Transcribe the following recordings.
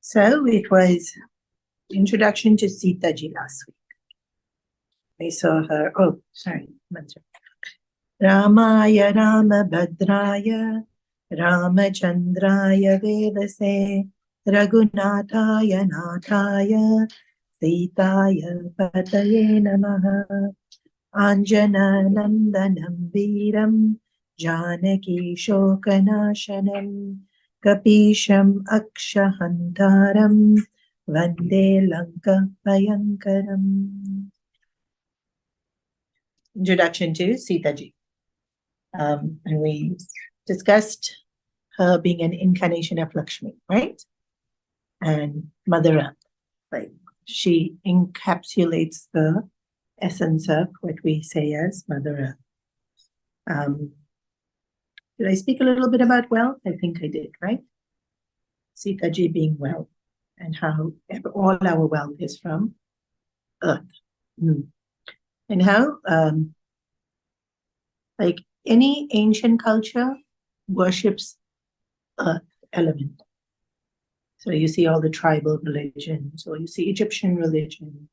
So it was introduction to Sita ji last week. I saw her. Oh, sorry. Ramaya Ramabhadraya Ramachandraya Vedase Raghunathaya Nathaya Sitaya Pataye Namaha Anjana Nandanam Veeram Janaki Shokanashanam Kapisham Akshahantaram Vande Lanka Bhayankaram. Introduction to Sita ji. And we discussed her being an incarnation of Lakshmi, right? And Mother Earth. Like she encapsulates the essence of what we say as Mother Earth. Did I speak a little bit about wealth? I think I did, right? Sita ji being wealth and how all our wealth is from Earth. And how, like any ancient culture worships Earth element. So you see all the tribal religions, or you see Egyptian religion,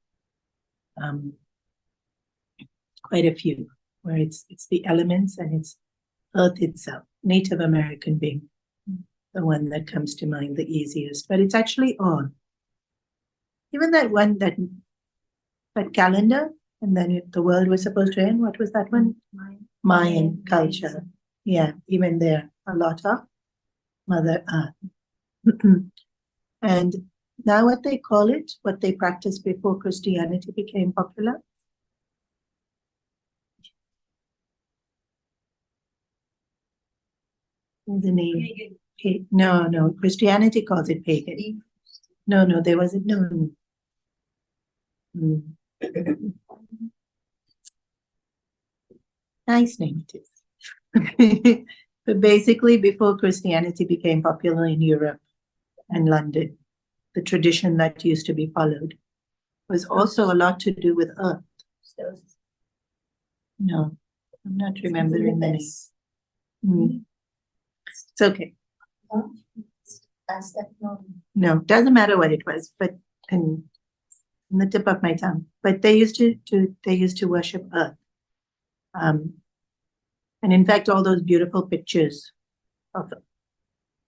quite a few, where it's the elements and it's Earth itself. Native American being the one that comes to mind the easiest, but it's actually all. Even that one, that calendar, and then the world was supposed to end. What was that one? Mayan culture. Yeah, even there, a lot of Mother Earth. And now what they call it, what they practiced before Christianity became popular? The name? No, Christianity calls it pagan. No, there wasn't, no. Nice name it is. But basically, before Christianity became popular in Europe and London, the tradition that used to be followed was also a lot to do with Earth. No, I'm not remembering the name. It's okay. No, doesn't matter what it was, but on the tip of my tongue. But they used to worship Earth. And in fact, all those beautiful pictures of,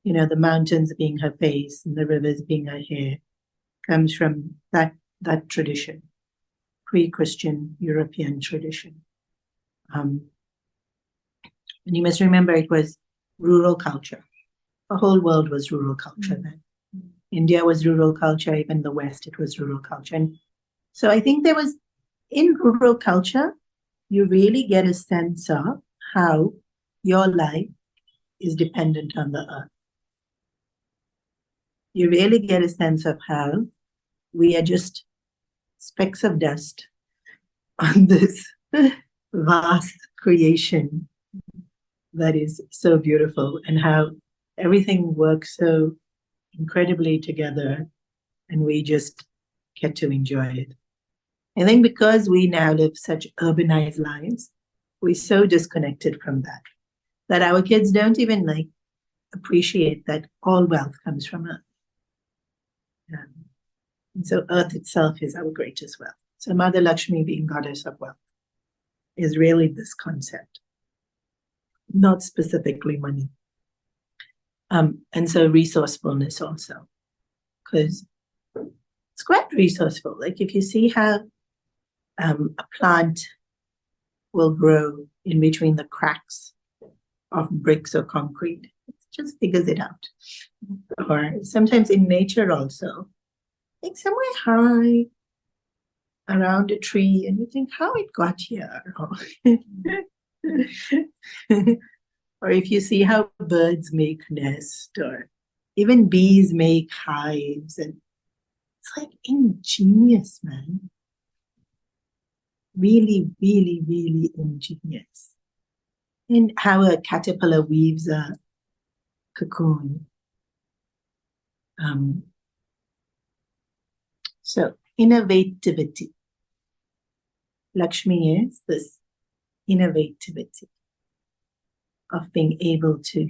the mountains being her face and the rivers being her hair comes from that tradition, pre-Christian European tradition. And you must remember it was rural culture. The whole world was rural culture then. India was rural culture, even the West, it was rural culture. And so I think there was, in rural culture, you really get a sense of how your life is dependent on the Earth. You really get a sense of how we are just specks of dust on this vast creation that is so beautiful, and how everything works so incredibly together, and we just get to enjoy it. I think because we now live such urbanized lives, we're so disconnected from that our kids don't even appreciate that all wealth comes from Earth. And so Earth itself is our greatest wealth. So Mother Lakshmi, being goddess of wealth, is really this concept, not specifically money. And so resourcefulness also, because it's quite resourceful. Like if you see how a plant will grow in between the cracks of bricks or concrete, it just figures it out. Or sometimes in nature also, like somewhere high around a tree, and you think how it got here. Or if you see how birds make nests, or even bees make hives, and it's like ingenious, man. Really, really, really ingenious. And how a caterpillar weaves a cocoon. So innovativity. Lakshmi is this innovativity of being able to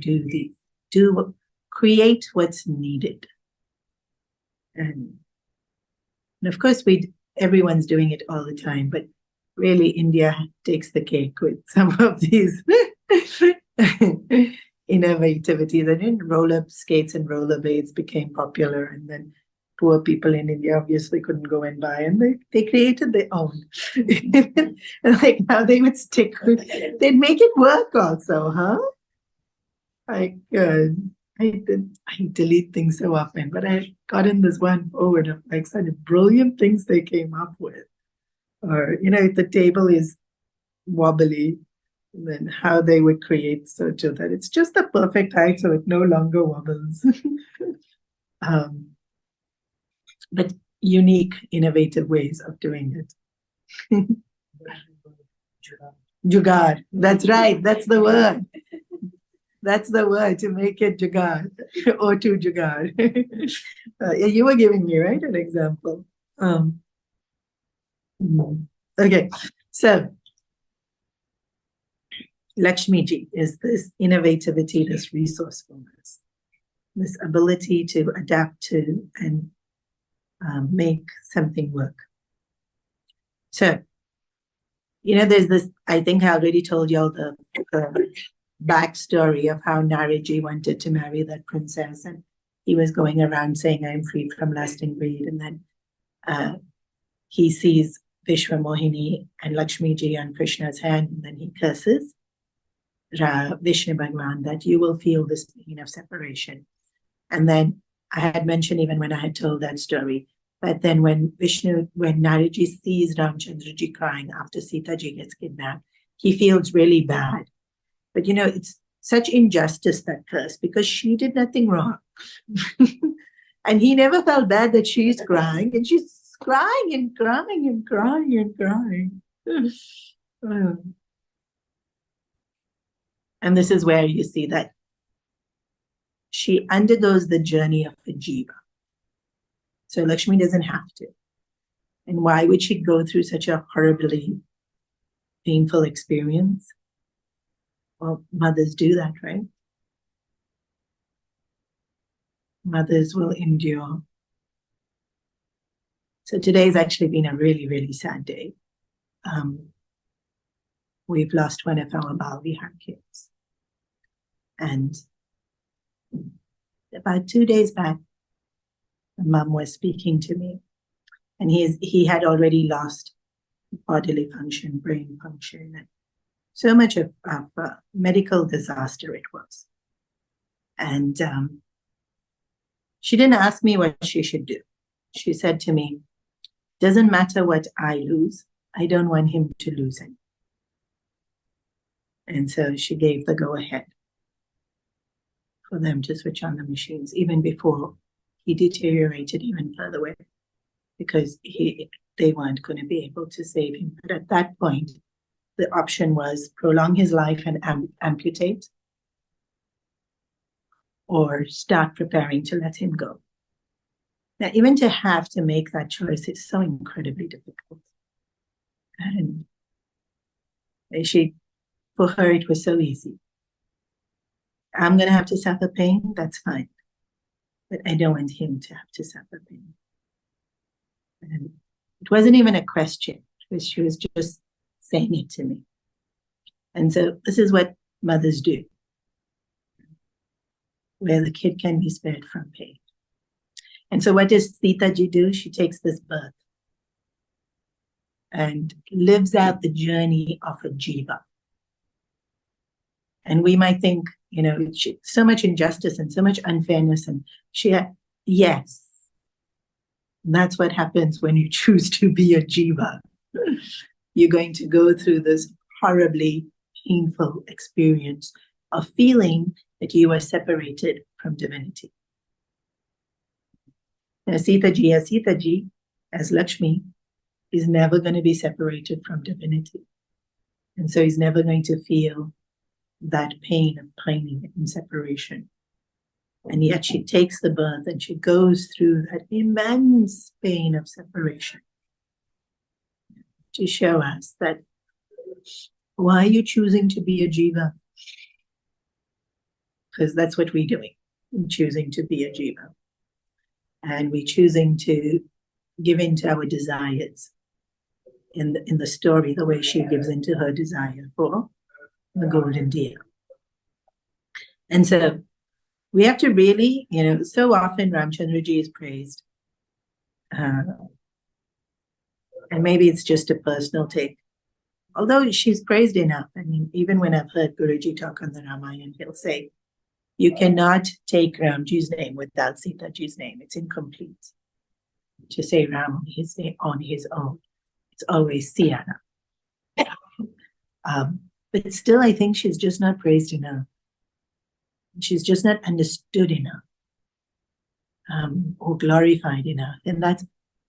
create what's needed. And of course, everyone's doing it all the time, but really India takes the cake with some of these innovativities. And then roller skates and rollerblades became popular, and then poor people in India obviously couldn't go and buy, and they created their own. Like how they would stick with, they'd make it work also, huh? Like I delete things so often, but I got in this one forward of like such brilliant things they came up with. Or, if the table is wobbly, then how they would create such that it's just the perfect height so it no longer wobbles. But unique, innovative ways of doing it. Jugaad. That's right. That's the word. That's the word, to make it jugaad or to jugaad. You were giving me, right, an example. Okay, so Lakshmi ji is this innovativity, this resourcefulness, this ability to adapt to and make something work. So, there's this, I think I already told you all the backstory of how Naraji wanted to marry that princess, and he was going around saying, I'm free from lasting greed, and then he sees Vishwamohini and Lakshmi ji on Krishna's hand, and then he curses Vishnu Bhagwan that you will feel this pain of separation. And then I had mentioned, even when I had told that story, but then when Naraji sees Ramchandraji crying after Sita ji gets kidnapped, he feels really bad. But it's such injustice, that curse, because she did nothing wrong. And he never felt bad that she's crying, and she's crying and crying and crying and crying. And this is where you see that she undergoes the journey of a jiva. So Lakshmi doesn't have to. And why would she go through such a horribly painful experience? Well, mothers do that, right? Mothers will endure. So today's actually been a really, really sad day. We've lost one of our Bal Vihar kids. And about 2 days back, Mom was speaking to me, and he had already lost bodily function, brain function, and so much of medical disaster it was. And she didn't ask me what she should do. She said to me, doesn't matter what I lose, I don't want him to lose it. And so she gave the go-ahead for them to switch on the machines, even before he deteriorated even further away, because they weren't going to be able to save him. But at that point, the option was prolong his life and amputate, or start preparing to let him go. Now, even to have to make that choice is so incredibly difficult. And for her, it was so easy. I'm going to have to suffer pain, that's fine. But I don't want him to have to suffer pain. And it wasn't even a question, because she was just saying it to me. And so this is what mothers do, where the kid can be spared from pain. And so what does Sita ji do? She takes this birth and lives out the journey of a jiva. And we might think, so much injustice and so much unfairness. And yes, that's what happens when you choose to be a jiva. You're going to go through this horribly painful experience of feeling that you are separated from divinity. Now, Sita ji, as Lakshmi, is never going to be separated from divinity. And so he's never going to feel that pain of pining and separation. And yet she takes the birth and she goes through that immense pain of separation to show us that, why are you choosing to be a jiva? Because that's what we're doing, choosing to be a jiva. and we're choosing to give into our desires in the story, the way she gives into her desire for the golden deer. And so we have to really, so often Ramchandraji is praised. And maybe it's just a personal take. Although she's praised enough. I mean, even when I've heard Guruji talk on the Ramayana, he'll say, you cannot take Ramji's name without Sitaji's name. It's incomplete to say Ram on his own. It's always Siyana. But still, I think she's just not praised enough. She's just not understood enough, or glorified enough. And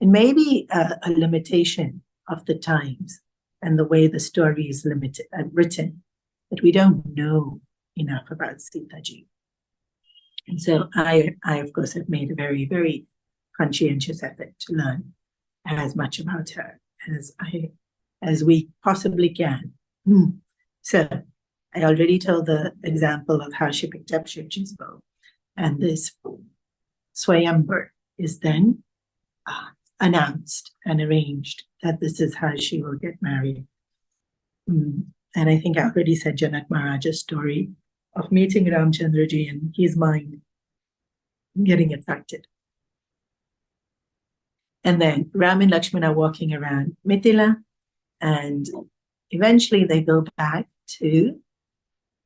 maybe a limitation of the times and the way the story is written, that we don't know enough about Sitaji. And so I of course, have made a very, very conscientious effort to learn as much about her as we possibly can. So I already told the example of how she picked up Shivji's bow, and this Swayamvar is then announced and arranged that this is how she will get married. And I think I already said Janak Maharaja's story of meeting Ramchandraji and his mind getting attracted. And then Ram and Lakshman are walking around Mithila, and eventually they go back to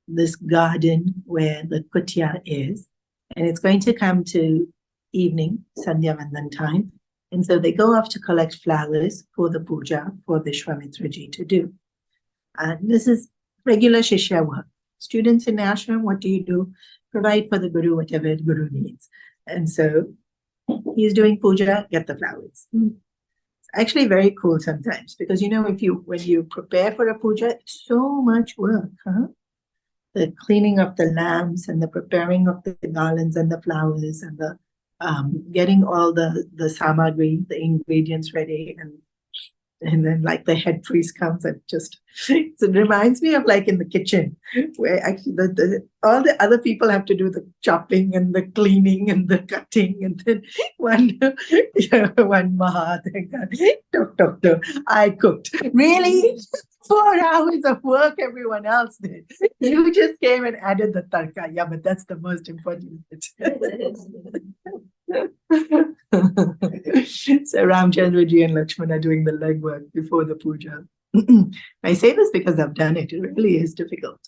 this garden where the kutia is, and it's going to come to evening, Sandhya Vandan time. And so they go off to collect flowers for the puja for Vishwamitraji to do. And this is regular Shishya work. Students in ashram, what do? Provide for the Guru whatever the Guru needs. And so he's doing puja, get the flowers. It's actually very cool sometimes, because when you prepare for a puja, it's so much work, the cleaning of the lamps and the preparing of the garlands and the flowers and the getting all the samagri, the ingredients ready, and then like the head priest comes and just, it reminds me of like in the kitchen where actually all the other people have to do the chopping and the cleaning and the cutting, and then one Mahat, I cooked. Really? 4 hours of work everyone else did. You just came and added the tarka. Yeah, but that's the most important bit. So Ramchandraji and Lakshman are doing the legwork before the puja. I say this because I've done it. It really is difficult.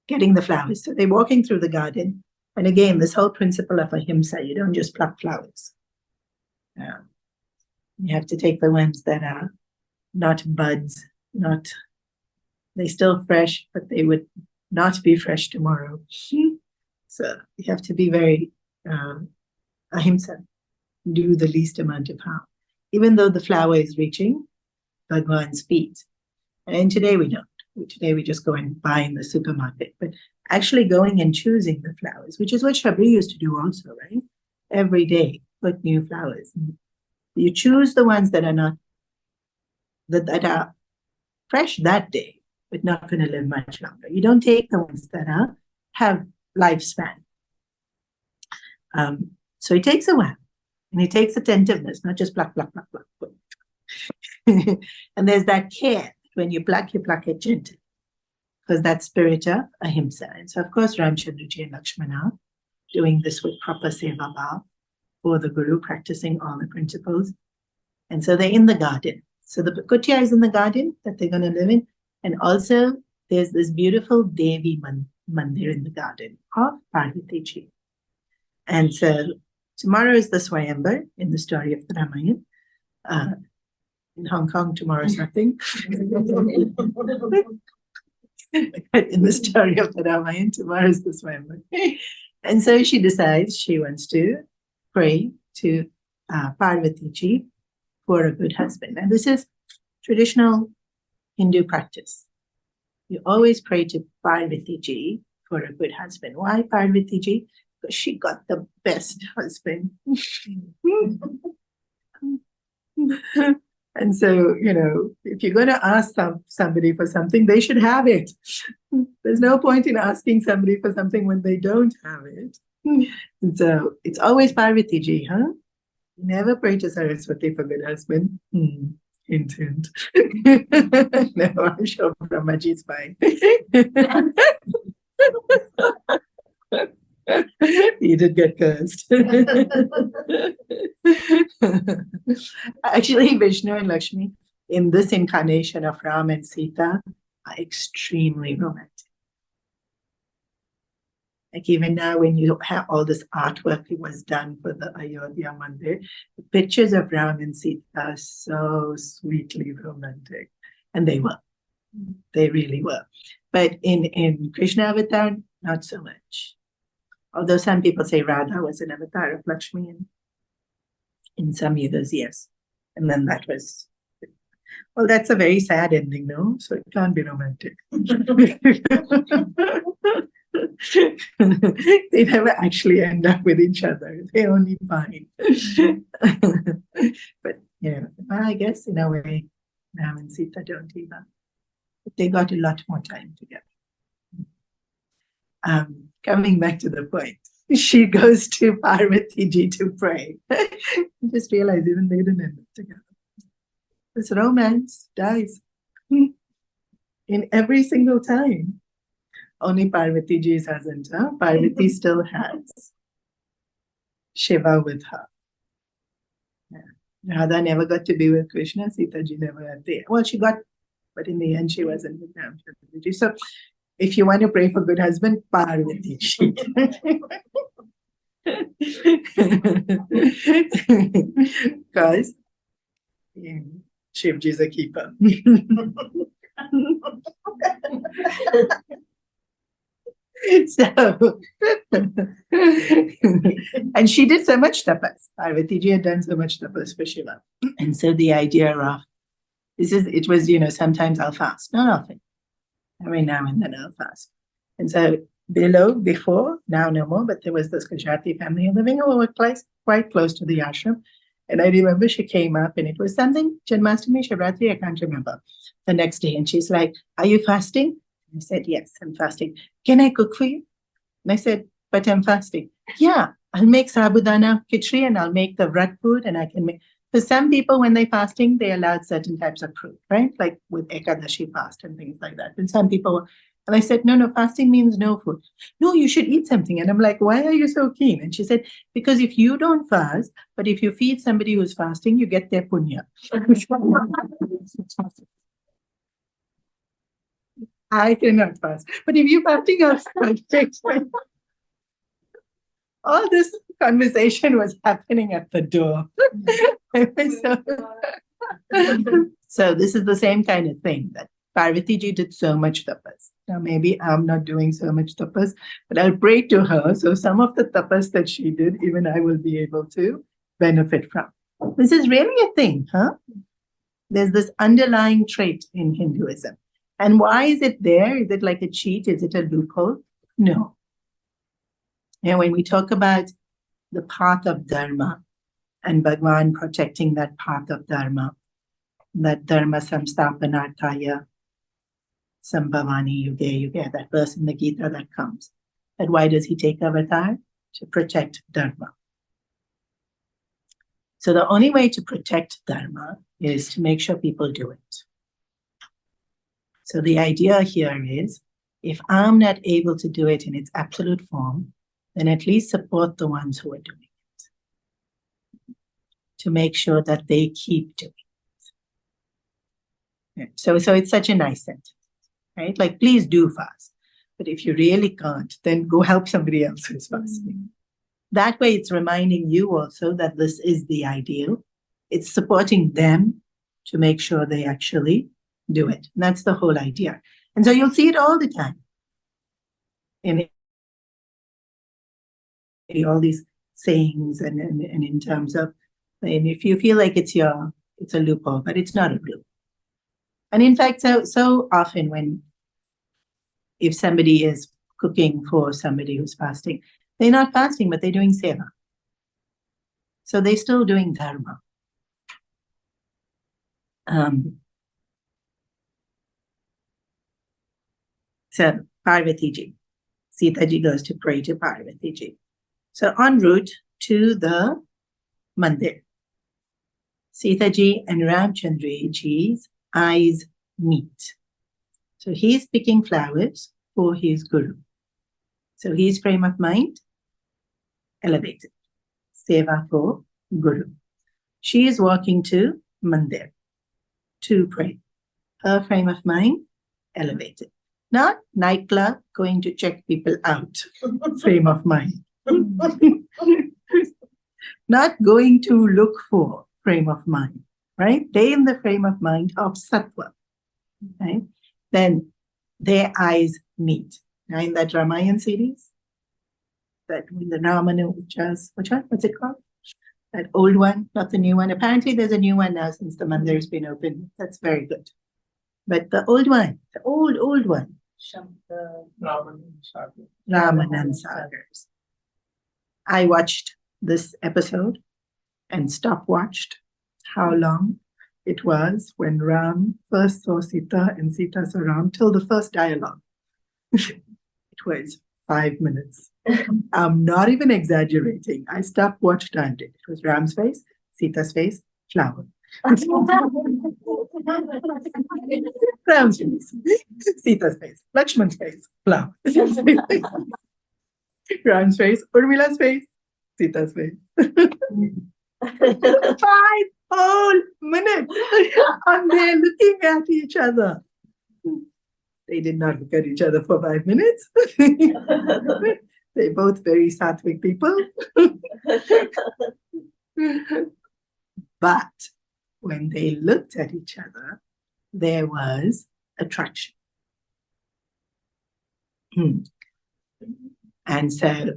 Getting the flowers. So they're walking through the garden. And again, this whole principle of ahimsa, you don't just pluck flowers. You have to take the ones that are not buds, they're still fresh, but they would not be fresh tomorrow. So you have to be very ahimsa, do the least amount of harm, even though the flower is reaching Bhagwan's feet. And today we don't. Today we just go and buy in the supermarket, but actually going and choosing the flowers, which is what Shabri used to do also, right? Every day, put new flowers. You choose the ones that are not, that are fresh that day, but not going to live much longer. You don't take the ones that have lifespan. So it takes a while, and it takes attentiveness, not just pluck, pluck, pluck, pluck. And there's that care. When you pluck it gently, because that spirit of ahimsa. And so, of course, Ramchandraji and Lakshmana doing this with proper seva bhav for the Guru, practicing all the principles. And so they're in the garden. So the kutia is in the garden that they're going to live in. And also, there's this beautiful Devi mandir in the garden of Parvati Ji. And so tomorrow is the Swayamvar in the story of the Ramayana. In Hong Kong, tomorrow's nothing. In the story of the Ramayana, tomorrow is the Swayamvar. And so she decides she wants to pray to Parvati Ji for a good husband. And this is traditional Hindu practice. You always pray to Parvati Ji for a good husband. Why Parvati Ji? Because she got the best husband. And so, if you're going to ask somebody for something, they should have it. There's no point in asking somebody for something when they don't have it. So it's always Parvati ji, huh? Never pray to Saraswati for good husband. Hint, hint. No, I'm sure Brahmaji is fine. He did get cursed. Actually, Vishnu and Lakshmi, in this incarnation of Ram and Sita, are extremely romantic. Like even now, when you have all this artwork that was done for the Ayodhya Mandir, the pictures of Ram and Sita are so sweetly romantic. And they were. They really were. But in Krishna Avatar, not so much. Although some people say Radha was an avatar of Lakshmi, and in some yugas, yes. And then that was, well, that's a very sad ending, no? So it can't be romantic. They never actually end up with each other. They only bind. But, yeah, well, I guess in a way, Ram and Sita don't either. But they got a lot more time together. Coming back to the point, she goes to Parvati ji to pray. Just realize even they didn't end up together. This romance dies in every single time. Only Parvati ji hasn't. Huh? Parvati still has Shiva with her. Yeah. Radha never got to be with Krishna. Sita ji never had the. Well, she got, but in the end, she wasn't with Ram. So, if you want to pray for good husband, Parvati ji. Because Shivji is a keeper. So, and she did so much tapas. Parvati ji had done so much tapas for Shiva. And so the idea of it was, sometimes I'll fast, not often. Every now and then I'll fast. And so before, now no more, but there was this Gujarati family living in a place quite close to the ashram. And I remember she came up and it was something, Janmashtami, Shivratri, I can't remember, the next day. And she's like, "Are you fasting?" I said, "Yes, I'm fasting. Can I cook for you?" And I said, "But I'm fasting." "Yeah, I'll make sabudana khichdi and I'll make the vrat food and I can make." For some people, when they're fasting, they allowed certain types of fruit, right? Like with Ekadashi fast and things like that. And some people, and I said, no, fasting means no food. "No, you should eat something." And I'm like, "Why are you so keen?" And she said, "Because if you don't fast, but if you feed somebody who's fasting, you get their punya." I cannot fast. But if you're fasting, all this conversation was happening at the door. So this is the same kind of thing that Parvati ji did so much tapas. Now maybe I'm not doing so much tapas, but I'll pray to her. So some of the tapas that she did, even I will be able to benefit from. This is really a thing, huh? There's this underlying trait in Hinduism. And why is it there? Is it like a cheat? Is it a loophole? No. And when we talk about the path of Dharma and Bhagwan protecting that path of Dharma, that Dharma samstapanarthaya sambhavani yuge, that verse in the Gita that comes. But why does he take avatar? To protect Dharma. So the only way to protect Dharma is to make sure people do it. So the idea here is, if I'm not able to do it in its absolute form, then at least support the ones who are doing it to make sure that they keep doing it. So it's such a nice sentence, right? Like, please do fast. But if you really can't, then go help somebody else who's fasting. That way it's reminding you also that this is the ideal. It's supporting them to make sure they actually do it. And that's the whole idea. And so you'll see it all the time in all these sayings and in terms of, and if you feel like it's a loophole, but it's not a loophole. And in fact, so often if somebody is cooking for somebody who's fasting, they're not fasting, but they're doing seva. So they're still doing dharma. So Parvati ji. Sita ji goes to pray to Parvati ji. So en route to the mandir, Sita ji and Ramchandra ji's eyes meet. So he's picking flowers for his guru. So his frame of mind elevated. Seva for guru. She is walking to mandir to pray. Her frame of mind elevated. Not nightclub going to check people out. Frame of mind. Not going to look for frame of mind. Right? They in the frame of mind of sattva. Right? Then their eyes meet. Now in that Ramayana series, that when the Ramana, what's it called? That old one, not the new one. Apparently there's a new one now since the mandir has been opened. That's very good. But the old one, the old one. Raman and Sagars. I watched this episode and stopwatched how long it was when Ram first saw Sita and Sita saw Ram till the first dialogue. It was 5 minutes. I'm not even exaggerating. I stopped, watched, timed it. It was Ram's face, Sita's face, flower. Ram's face, Sita's face, Lakshman's face, flower. Ram's face, Urmila's face, Sita's face. 5 whole minutes. And they're looking at each other. They did not look at each other for 5 minutes. They're both very sattvic people. But when they looked at each other, there was attraction. And so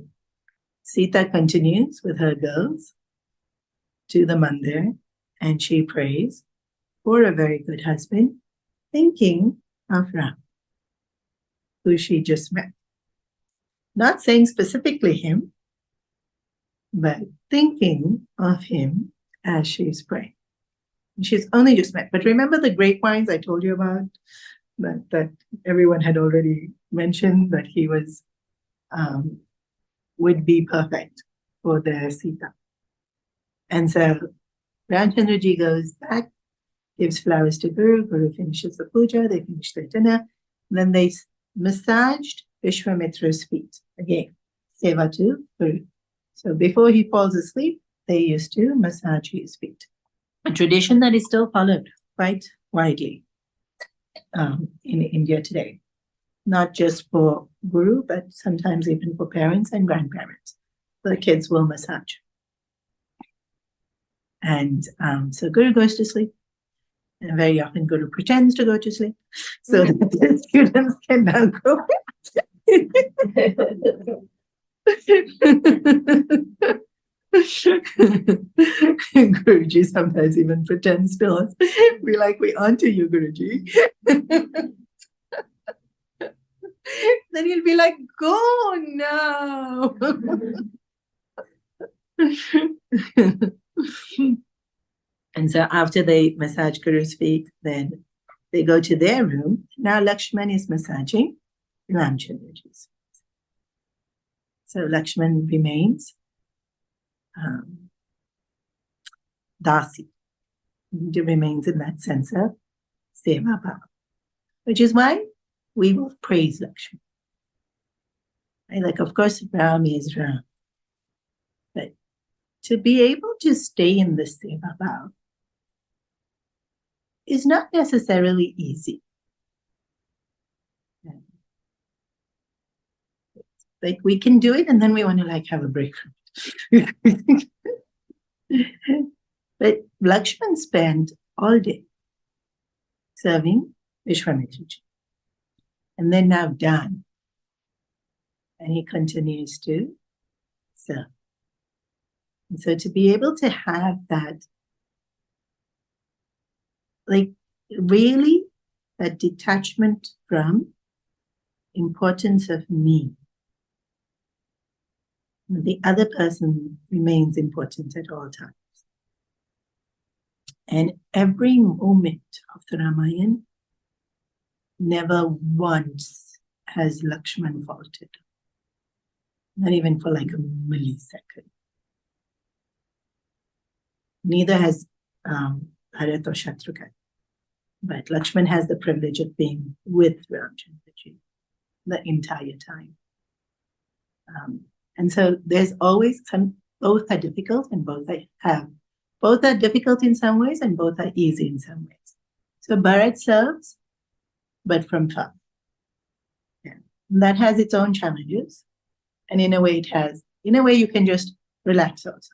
Sita continues with her girls to the mandir and she prays for a very good husband, thinking of Ram, who she just met. Not saying specifically him, but thinking of him as she's praying. She's only just met. But remember the grapevines I told you about, that everyone had already mentioned, that he was would be perfect for their Sita. And so Ramchandra ji goes back, gives flowers to Guru. Guru finishes the puja, they finish their dinner. Then they massaged Vishwamitra's feet. Again, seva to Guru. So before he falls asleep, they used to massage his feet. A tradition that is still followed quite widely in India today. Not just for Guru, but sometimes even for parents and grandparents. The kids will massage. And so Guru goes to sleep. And very often Guru pretends to go to sleep so that the students can now go. Guruji sometimes even pretends to us. We like, we onto you, Guruji. Then he'll be like, go now. And so after they massage Guru's feet, then they go to their room. Now Lakshman is massaging Ramchandraji's. So Lakshman remains dasi. He remains in that sense of seva bhava, which is why we will praise Lakshmi. Right? Like, of course, Ram is Ram. But to be able to stay in the seva bhava is not necessarily easy. Like, we can do it and then we want to like have a break from it. But Lakshman spent all day serving Vishwamitraji. And then now done. And he continues to serve. And so to be able to have that, like really that detachment from importance of me. The other person remains important at all times. And every moment of the Ramayana, never once has Lakshman faltered. Not even for like a millisecond. Neither has Bharat or Shatrughan. But Lakshman has the privilege of being with Ramchandraji the entire time. And so there's always both are difficult and both are difficult in some ways and both are easy in some ways. So Bharat serves, but from far. Yeah. That has its own challenges. And in a way you can just relax also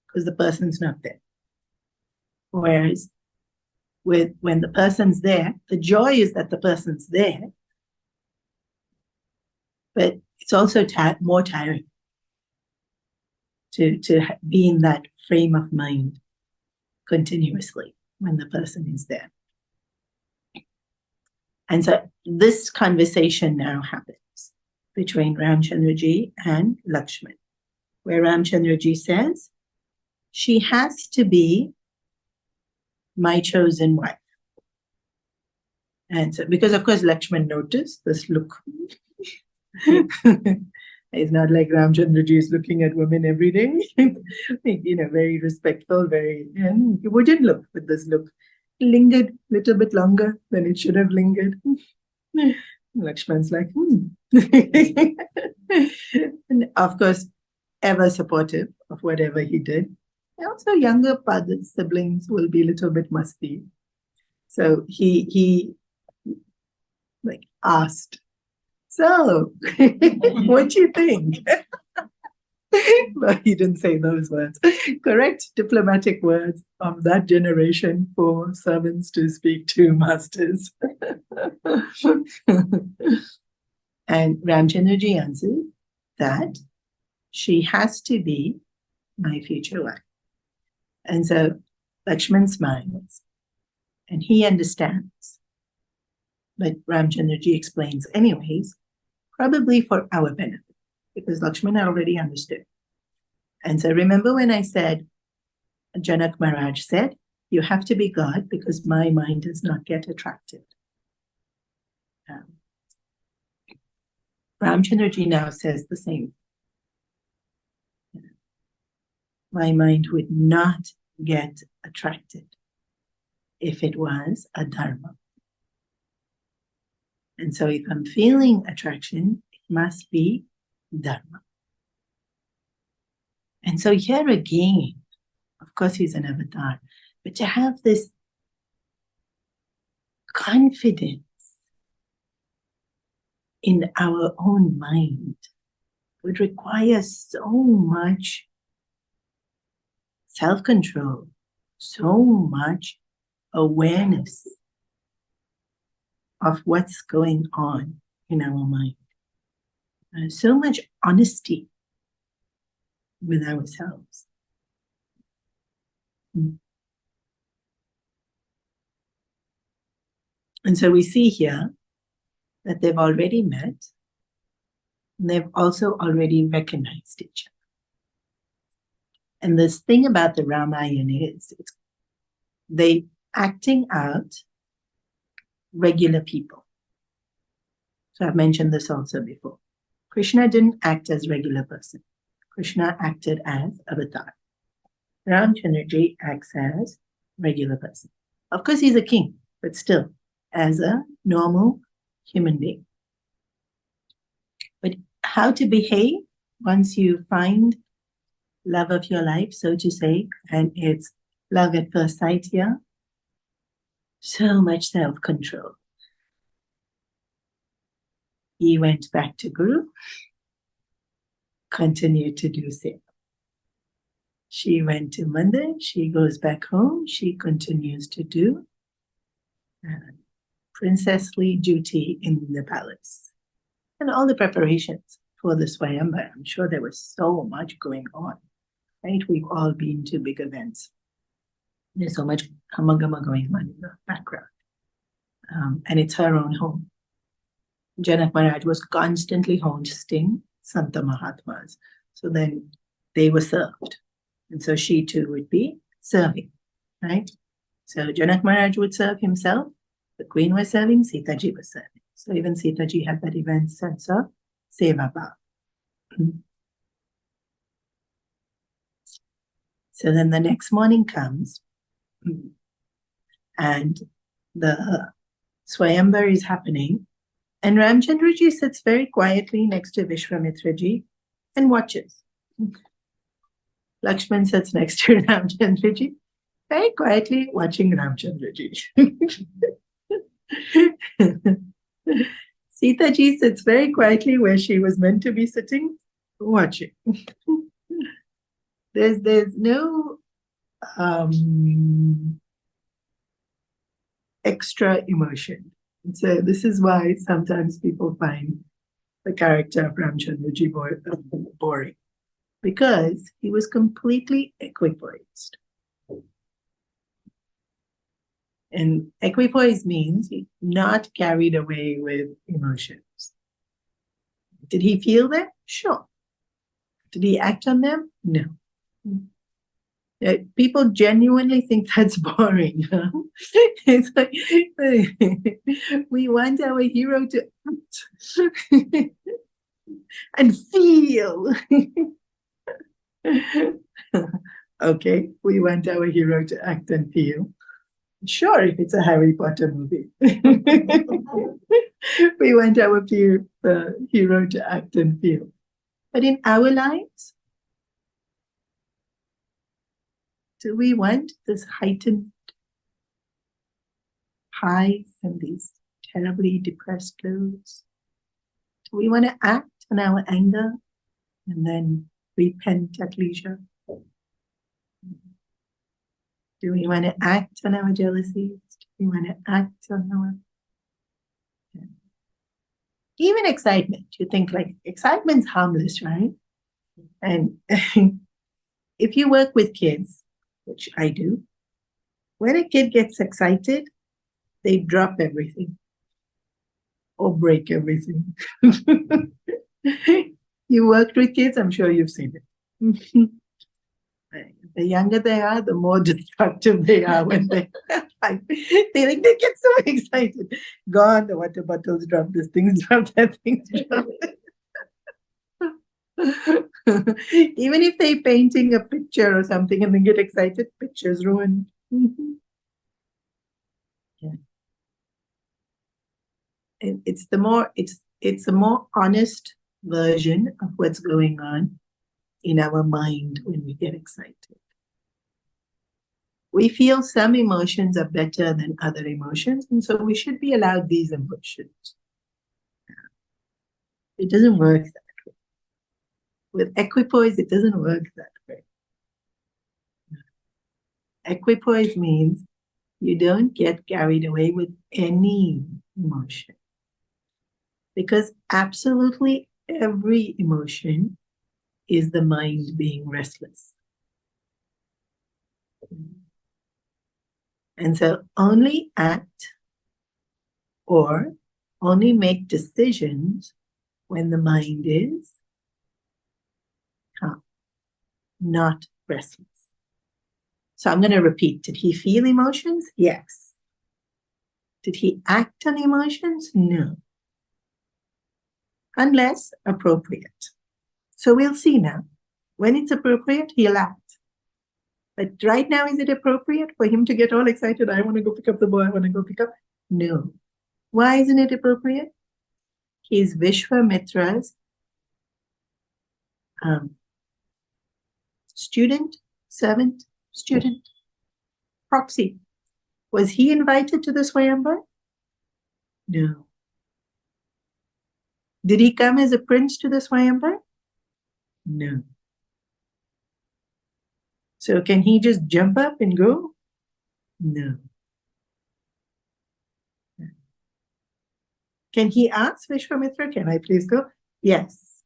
because the person's not there. Whereas when the person's there, the joy is that the person's there, but it's also more tiring to be in that frame of mind continuously when the person is there. And so this conversation now happens between Ramchandraji and Lakshman, where Ramchandraji says, she has to be my chosen wife. And so, because of course Lakshman noticed this look. It's not like Ramchandraji is looking at women every day. Very respectful, and he wouldn't look with this look. It lingered a little bit longer than it should have lingered. Lakshman's like, And of course, ever supportive of whatever he did. And also younger brothers, siblings will be a little bit musty. So he asked, so, what do you think? But he didn't say those words. Correct diplomatic words of that generation for servants to speak to masters. And Ramchandraji answered that she has to be my future wife. And so Lakshman smiles and he understands. But Ramchandraji explains anyways, probably for our benefit, because Lakshman already understood. And so remember when I said, Janak Maharaj said, you have to be God because my mind does not get attracted. Ramchandraji now says the same. My mind would not get attracted if it was a dharma. And so if I'm feeling attraction, it must be dharma. And so here again, of course he's an avatar, but to have this confidence in our own mind would require so much self-control, so much awareness of what's going on in our mind. So much honesty with ourselves. And so we see here that they've already met, and they've also already recognized each other. And this thing about the Ramayana is they acting out regular people. So I've mentioned this also before. Krishna didn't act as regular person. Krishna acted as avatar. Ramchandraji acts as regular person. Of course, he's a king, but still, as a normal human being. But how to behave once you find love of your life, so to say, and it's love at first sight here, so much self-control. He went back to Guru, continued to do so. She went to Mandir, she goes back home, she continues to do princessly duty in the palace. And all the preparations for the Swayamvar, I'm sure there was so much going on, right? We've all been to big events. There's so much kamagama going on in the background. And it's her own home. Janak Maharaj was constantly hosting Santa Mahatmas. So then they were served. And so she too would be serving, right? So Janak Maharaj would serve himself. The queen was serving, Sita ji was serving. So even Sita ji had that immense sense of seva bhava. So then the next morning comes, and the Swayamvar is happening, and Ramchandra ji sits very quietly next to Vishwamitra ji and watches. Lakshman sits next to Ramchandra ji, very quietly watching Ramchandra ji. Sita ji sits very quietly where she was meant to be sitting, watching. There's no extra emotion. So this is why sometimes people find the character of Ramchandra ji boring, because he was completely equipoised. And equipoise means not carried away with emotions. Did he feel them? Sure. Did he act on them? No. People genuinely think that's boring. Huh? It's like we want our hero to act and feel. Okay, we want our hero to act and feel. Sure, if it's a Harry Potter movie. We want our hero to act and feel. But in our lives, do we want this heightened highs and these terribly depressed lows? Do we want to act on our anger and then repent at leisure? Do we want to act on our jealousies? Do we want to act on our... Even excitement. You think like excitement's harmless, right? And if you work with kids, which I do, when a kid gets excited, they drop everything or break everything. You worked with kids, I'm sure you've seen it. The younger they are, the more destructive they are when they they get so excited. God, the water bottles drop, this thing's drop, that thing's drop. Even if they're painting a picture or something and they get excited, picture's ruined. Yeah. And it's a more honest version of what's going on in our mind when we get excited. We feel some emotions are better than other emotions, and so we should be allowed these emotions. It doesn't work that way. With equipoise, it doesn't work that way. Equipoise means you don't get carried away with any emotion, because absolutely every emotion is the mind being restless. And so only act or only make decisions when the mind is calm, not restless. So I'm going to repeat. Did he feel emotions? Yes. Did he act on emotions? No. Unless appropriate. So we'll see now. When it's appropriate, he'll act. But right now, is it appropriate for him to get all excited? I want to go pick up the boy. I want to go pick up. No. Why isn't it appropriate? He's Vishwamitra's student, servant, student, proxy. Was he invited to the Swayamvar? No. Did he come as a prince to the Swayamvar? No. So can he just jump up and go? No. Can he ask Vishwamitra, can I please go? Yes.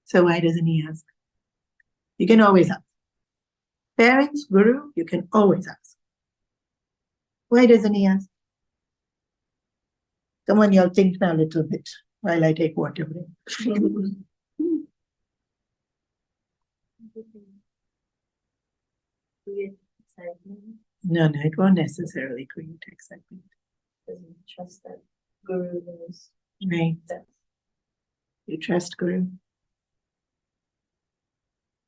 So why doesn't he ask? You can always ask. Parents, Guru, you can always ask. Why doesn't he ask? Come on, y'all think now a little bit while I take water break. No, it won't necessarily create excitement. doesn't trust that Guru knows. Right. That. You trust Guru.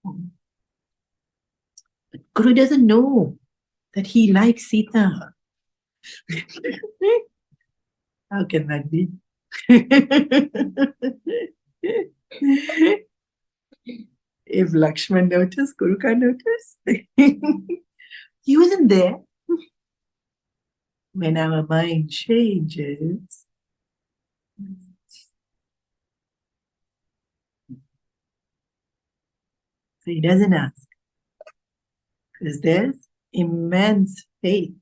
But Guru doesn't know that he likes Sita. How can that be? If Lakshman noticed, Guru can't notice. He wasn't there. When our mind changes, so he doesn't ask. Because there's immense faith.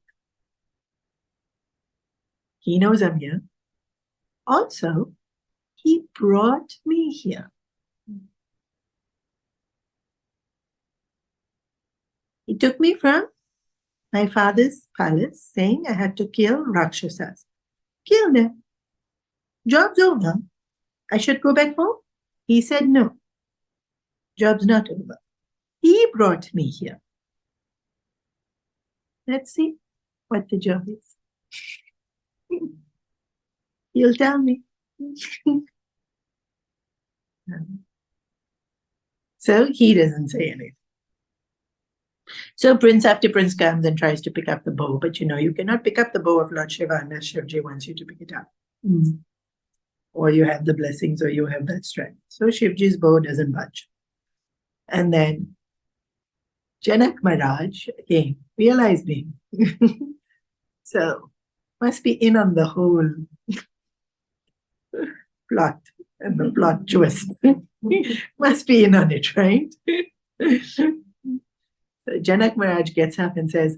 He knows I'm here. Also, he brought me here. He took me from my father's palace, saying I had to kill Rakshasas. Kill them. Job's over. I should go back home. He said no. Job's not over. He brought me here. Let's see what the job is. He'll tell me. So he doesn't say anything. So prince after prince comes and tries to pick up the bow, but you cannot pick up the bow of Lord Shiva unless Shivji wants you to pick it up. Or you have the blessings or you have that strength. So Shivji's bow doesn't budge. And then Janak Maharaj, again, realized him. So must be in on the whole plot and the plot twist. Must be in on it, right? So Janak Maharaj gets up and says,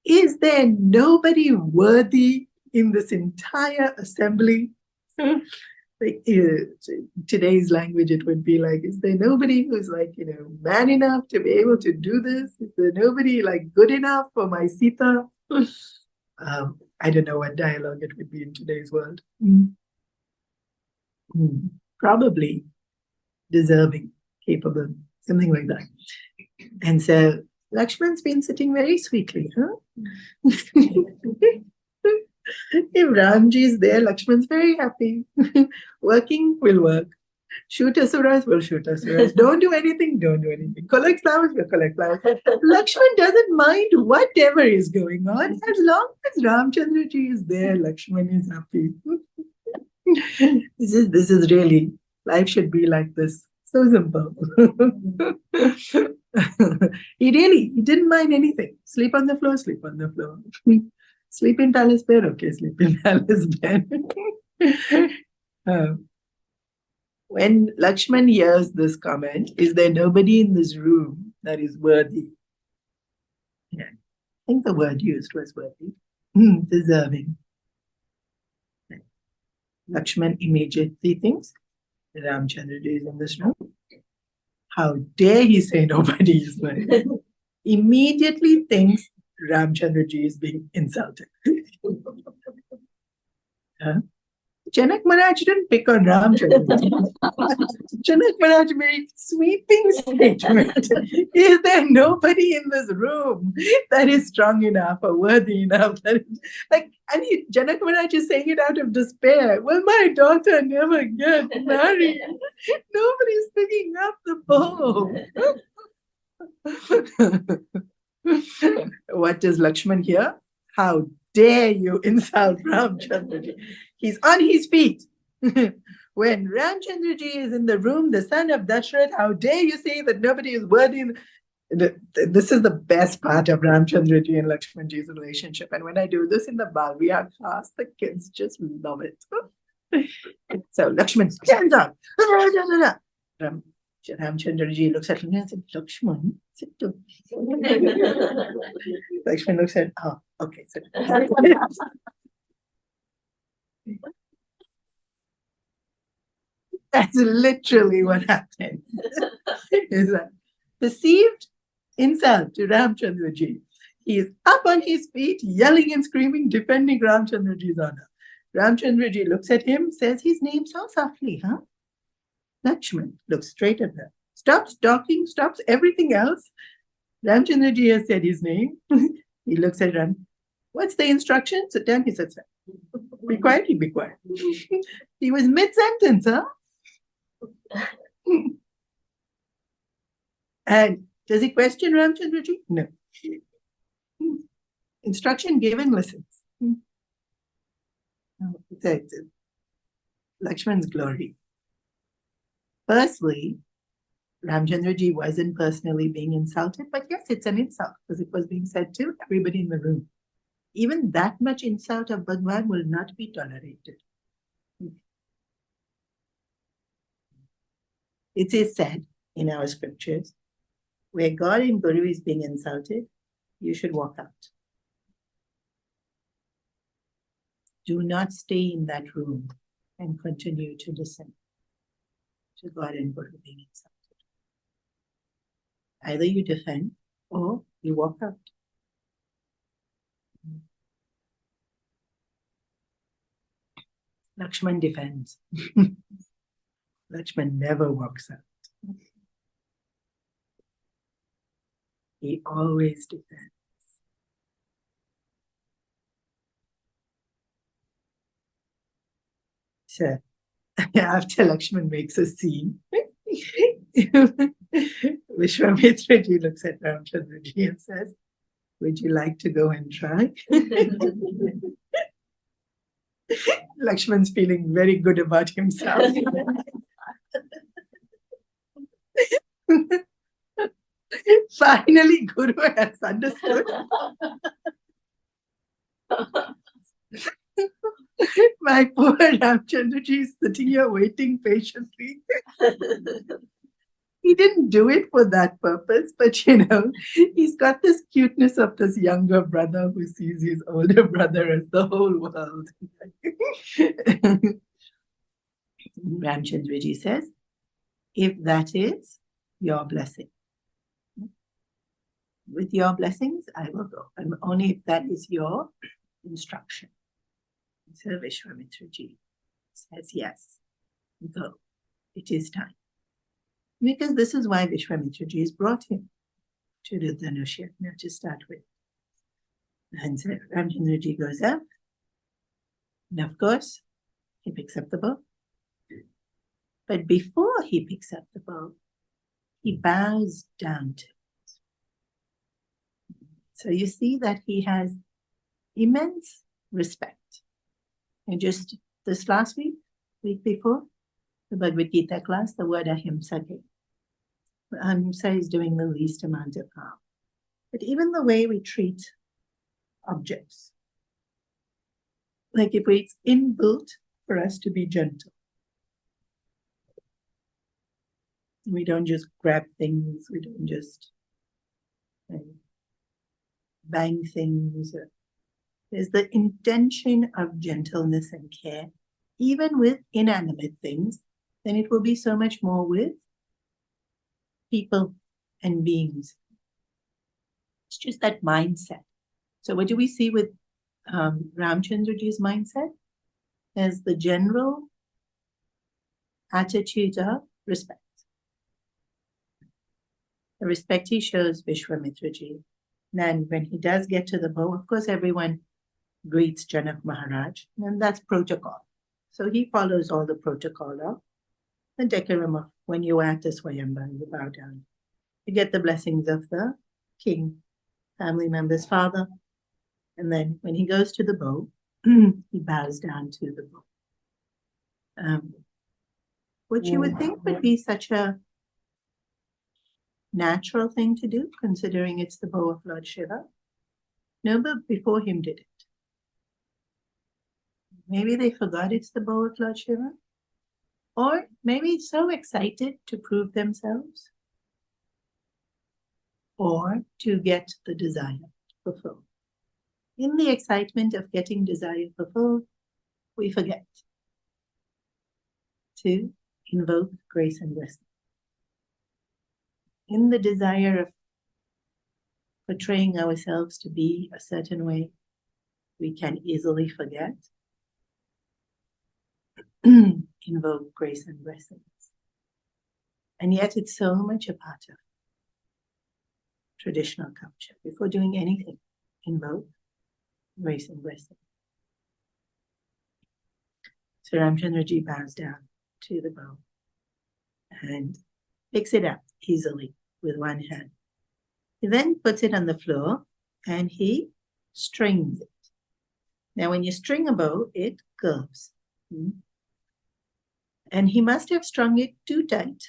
is there nobody worthy in this entire assembly? Like, today's language, it would be like, is there nobody who's like, man enough to be able to do this? Is there nobody like good enough for my Sita? I don't know what dialogue it would be in today's world. Probably deserving, capable, something like that. And so Lakshman's been sitting very sweetly, huh? If Ramji is there, Lakshman's very happy. Working will work. Shoot asuras will shoot asuras. Don't do anything, don't do anything. Collect flowers will collect flowers. Lakshman doesn't mind whatever is going on. As long as Ramchandraji is there, Lakshman is happy. This is really, life should be like this. So simple. He didn't mind anything. Sleep on the floor, sleep on the floor. Sleep in palace bed, okay, sleep in palace bed. When Lakshman hears this comment, is there nobody in this room that is worthy? Yeah, I think the word used was worthy. Deserving. Lakshman immediately thinks, Ramchandraji is in this room. How dare he say nobody is worthy? Immediately thinks Ramchandraji is being insulted. Janak Maharaj didn't pick on Ramchandraji. Janak Maharaj made sweeping statement. Is there nobody in this room that is strong enough or worthy enough? Janak Maharaj is saying it out of despair. Will my daughter never get married? Nobody's picking up the bow. What does Lakshman hear? How dare you insult Ramchandraji? He's on his feet. When Ramchandraji is in the room, the son of Dashrath, how dare you say that nobody is worthy? This is the best part of Ramchandraji and Lakshmanji's relationship. And when I do this in the Balvihar class, the kids just love it. So Lakshman stands up. Ramchandraji looks at him and says, Lakshman, sit down. Lakshman looks at, okay, sit down. That's literally what happens. Is that perceived insult to Ramchandraji. He is up on his feet, yelling and screaming, defending Ramchandraji's honor. Ramchandraji looks at him, says his name so softly, huh? Lakshman looks straight at her, stops talking, stops everything else. Ramchandraji has said his name. He looks at Ram. What's the instruction? Sit down. He sits down. Be quiet, he'd be quiet. He was mid-sentence, huh? And does he question Ramchandraji? No. Instruction given, listens. It's Lakshman's glory. Firstly, Ramchandraji wasn't personally being insulted, but yes, it's an insult because it was being said to everybody in the room. Even that much insult of Bhagwan will not be tolerated. It is said in our scriptures, where God and Guru is being insulted, you should walk out. Do not stay in that room and continue to listen to God and Guru being insulted. Either you defend or you walk out. Lakshman defends. Lakshman never walks out. He always defends. So after Lakshman makes a scene, Vishwamitraji looks at Ramchandraji and says, would you like to go and try? Lakshman's feeling very good about himself. Finally, Guru has understood. My poor Ramchandraji is sitting here waiting patiently. He didn't do it for that purpose, but he's got this cuteness of this younger brother who sees his older brother as the whole world. Ramchandraji says, if that is your blessing, with your blessings, I will go. And only if that is your instruction. So Vishwamitraji says, yes, go. It is time. Because this is why Vishwamitraji has brought him to the Dhanushya to start with. And so Ramchandraji goes up. And of course, he picks up the bow. But before he picks up the bow, he bows down to it. So you see that he has immense respect. And just this last week before, the Bhagavad Gita class, the word ahimsa came. Ahimsa is doing the least amount of harm. But even the way we treat objects, like if it's inbuilt for us to be gentle. We don't just grab things, we don't just bang things. There's the intention of gentleness and care, even with inanimate things, then it will be so much more with people and beings. It's just that mindset. So what do we see with Ramchandraji's mindset? There's the general attitude of respect. The respect he shows Vishwamitraji. And when he does get to the bow, of course, everyone greets Janak Maharaj, and that's protocol. So he follows all the protocol of the decorum of when you act as Swayambhar, you bow down. You get the blessings of the king, family member's father, and then when he goes to the bow, he bows down to the bow. Which you would think would be such a natural thing to do, considering it's the bow of Lord Shiva. No, but before him did it. Maybe they forgot it's the bow of Lord Shiva. Or maybe so excited to prove themselves. Or to get the desire fulfilled. In the excitement of getting desire fulfilled, we forget to invoke grace and blessing. In the desire of portraying ourselves to be a certain way, we can easily forget. Invoke grace and blessings. And yet it's so much a part of traditional culture. Before doing anything, invoke grace and blessing. So Ramchandraji bows down to the bow and picks it up easily with one hand. He then puts it on the floor and he strings it. Now, when you string a bow, it curves. And he must have strung it too tight.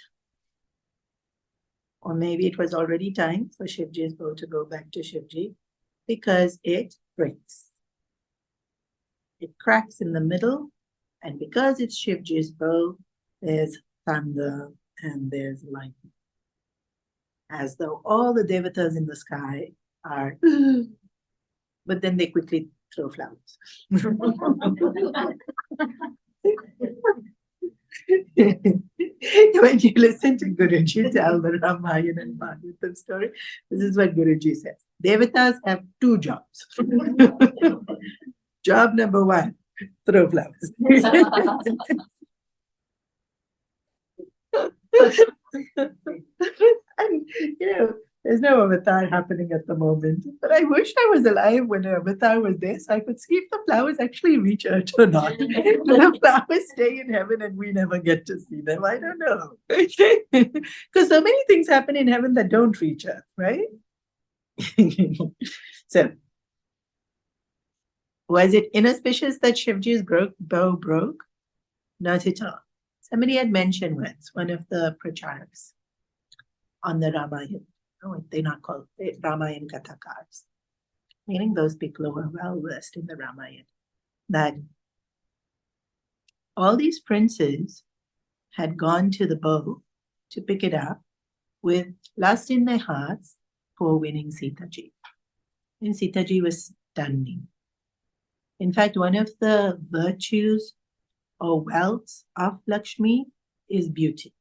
Or maybe it was already time for Shivji's bow to go back to Shivji because it breaks. It cracks in the middle, and because it's Shivji's bow, there's thunder and there's lightning. As though all the devatas in the sky are, but then they quickly throw flowers. When you listen to Guruji tell the Ramayana and Bhagavatam story, this is what Guruji says. Devatas have two jobs. Job number one, throw flowers. And, there's no avatar happening at the moment. But I wish I was alive when an avatar was there so I could see if the flowers actually reach Earth or not. Do the flowers stay in heaven and we never get to see them? I don't know. Because so many things happen in heaven that don't reach Earth, right? So, was it inauspicious that Shivji's bow broke? Not at all. Somebody had mentioned once, one of the pracharaks on the Ramayana. No, they're not called Ramayana Kathakars, meaning those people who are well versed in the Ramayana, that all these princes had gone to the bow to pick it up with lust in their hearts for winning Sitaji. And Sitaji was stunning. In fact, one of the virtues or wealths of Lakshmi is beauty.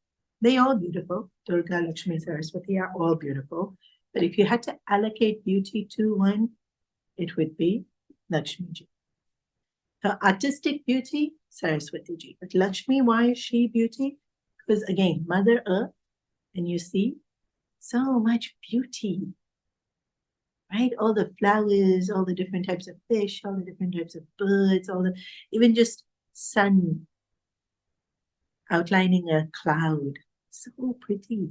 They're all beautiful. Durga, Lakshmi, Saraswati are all beautiful. But if you had to allocate beauty to one, it would be Lakshmi ji. Her artistic beauty, Saraswati ji. But Lakshmi, why is she beauty? Because again, Mother Earth, and you see so much beauty. Right? All the flowers, all the different types of fish, all the different types of birds, even just sun outlining a cloud. So pretty.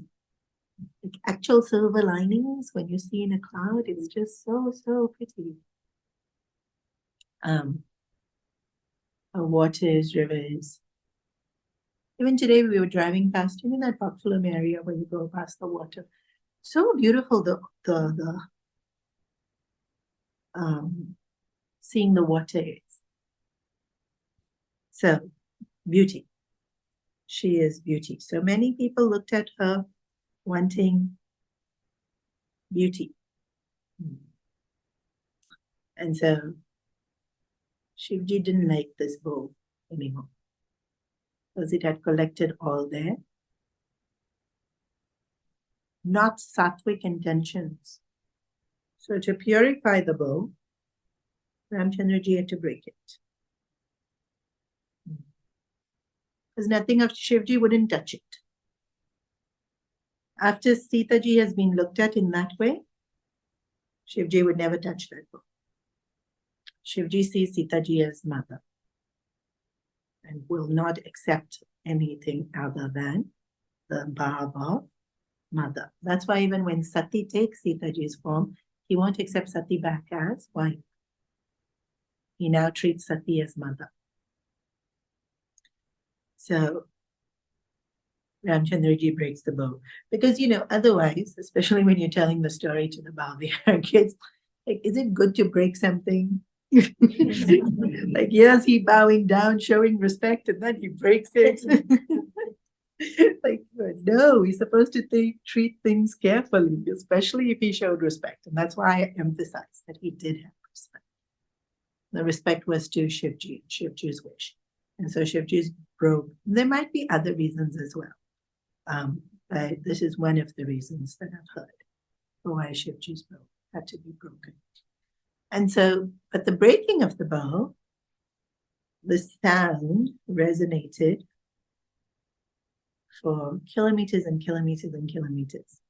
Like actual silver linings when you see in a cloud, it's just so, so pretty. Waters, rivers. Even today we were driving past, that Pakfulam area where you go past the water. So beautiful, seeing the water is. So, beauty. She is beauty. So many people looked at her wanting beauty. And so Shivji didn't like this bow anymore because it had collected all their not sattvic intentions. So to purify the bow, Ramchandraji had to break it. Because nothing of Shivji wouldn't touch it. After Sitaji has been looked at in that way, Shivji would never touch that bow. Shivji sees Sitaji as mother and will not accept anything other than the bhav of mother. That's why even when Sati takes Sitaji's form, he won't accept Sati back as wife. He now treats Sati as mother. So Ramchandraji breaks the bow. Because, otherwise, especially when you're telling the story to the Bhavya kids, like, is it good to break something? Like, yes, he bowing down, showing respect, and then he breaks it. Like, no, he's supposed to treat things carefully, especially if he showed respect. And that's why I emphasize that he did have respect. The respect was to Shivji, Shivji's wish. And so Shivji's broke. There might be other reasons as well. But this is one of the reasons that I've heard for why Shivji's bow had to be broken. And so, but the breaking of the bow, the sound resonated for kilometers and kilometers and kilometers.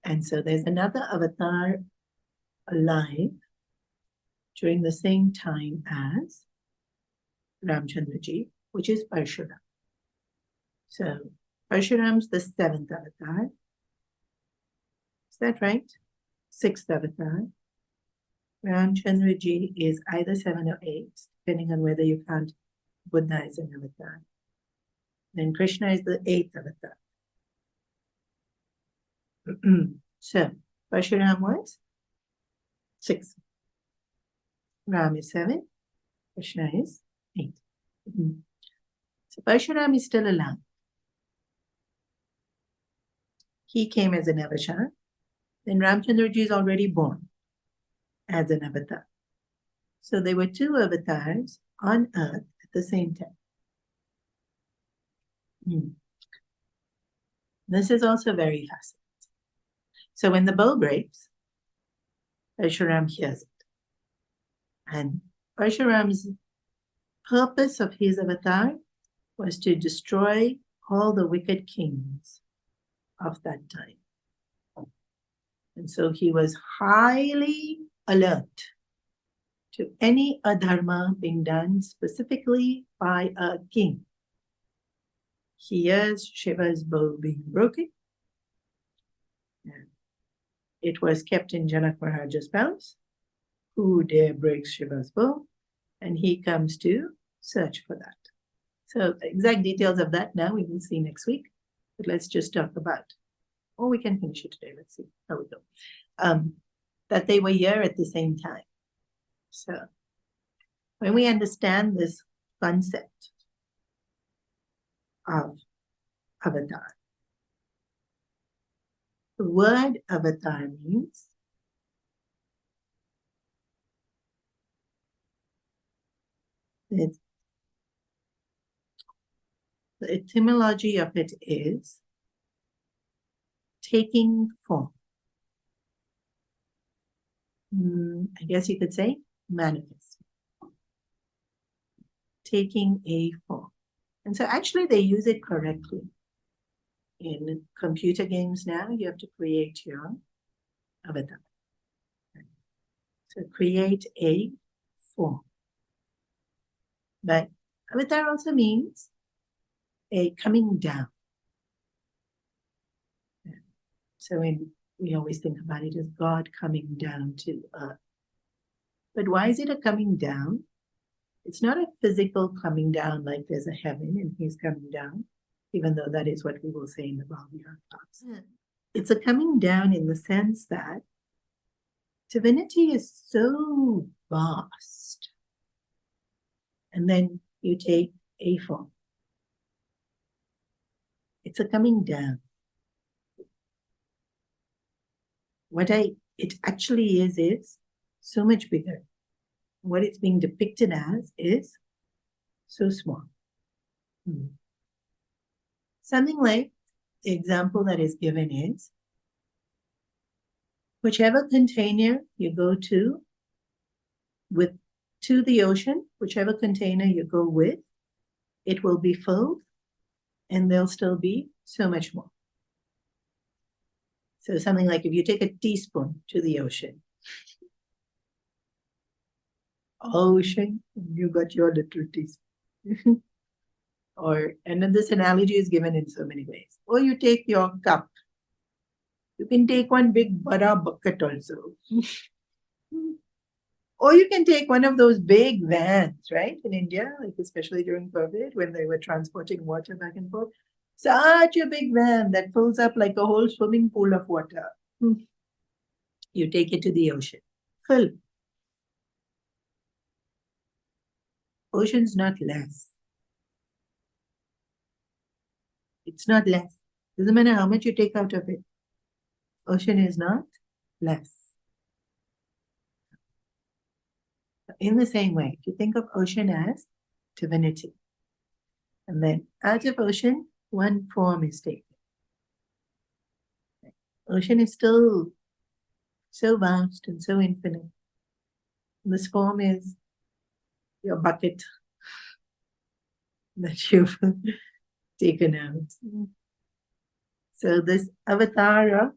And so there's another avatar alive, during the same time as Ramchandraji, which is Parshurama. So Parshuram's the 7th avatar. Is that right? 6th avatar. Ramchandraji is either 7 or 8, depending on whether you count Buddha as an avatar. Then Krishna is the 8th avatar. So Parshuram was 6. Ram is 7. Krishna is 8. So Parshuram is still alive. He came as an avatar. Then Ramchandraji is already born as an avatar. So there were 2 avatars on earth at the same time. This is also very fascinating. So when the bow breaks, Parshuram hears it. And Parshuram's purpose of his avatar was to destroy all the wicked kings of that time. And so he was highly alert to any adharma being done specifically by a king. He hears Shiva's bow being broken. And it was kept in Janak Maharaja's palace. Who dare breaks Shiva's bow? And he comes to search for that. So the exact details of that now we will see next week. But let's just talk about, or we can finish it today. Let's see how we go. That they were here at the same time. So when we understand this concept of avatar, the word avatar means the etymology of it is taking form. I guess you could say manifest. Taking a form. And so actually they use it correctly. In computer games now, you have to create your avatar. So create a form. But avatar also means a coming down. So we always think about it as God coming down to earth. But why is it a coming down? It's not a physical coming down like there's a heaven and he's coming down, even though that is what we will say in the Bhagavad Gita. It's a coming down in the sense that divinity is so vast. And then you take a form. It's a coming down. What it actually is so much bigger. What it's being depicted as is so small. Something like the example that is given is, whichever container you go to the ocean, whichever container you go with, it will be filled and there'll still be so much more. So something like if you take a teaspoon to the ocean, you got your little teaspoon. And then this analogy is given in so many ways. Or you take your cup. You can take one big bada bucket also. Or you can take one of those big vans, right? In India, like especially during COVID, when they were transporting water back and forth. Such a big van that fills up like a whole swimming pool of water. You take it to the ocean. Fill. Ocean's not less. It's not less. Doesn't matter how much you take out of it. Ocean is not less. In the same way, if you think of ocean as divinity, and then out of ocean, one form is taken. Ocean is still so vast and so infinite. This form is your bucket that you've taken out. So this avatar of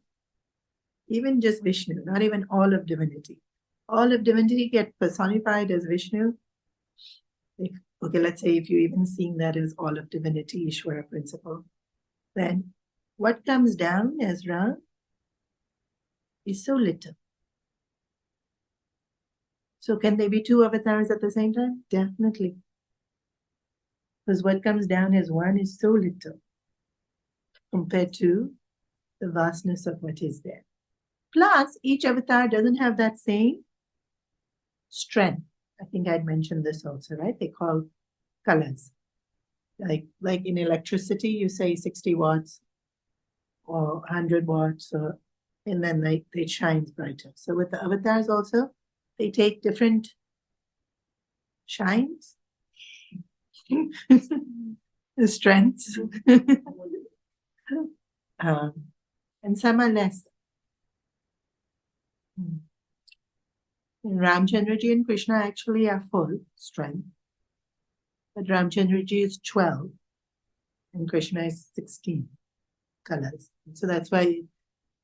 even just Vishnu, not even all of divinity, all of divinity get personified as Vishnu. Okay, let's say if you're even seeing that as all of divinity, Ishvara principle, then what comes down as Ram is so little. So can there be two avatars at the same time? Definitely. Because what comes down as one is so little compared to the vastness of what is there. Plus, each avatar doesn't have that same strength. I think I'd mentioned this also, right? They call colors. Like in electricity, you say 60 watts or 100 watts, and then it shines brighter. So with the avatars also, they take different shines, the strengths, and some are less. Ramchandraji and Krishna actually are full strength, but Ramchandraji is 12 and Krishna is 16 colors. So that's why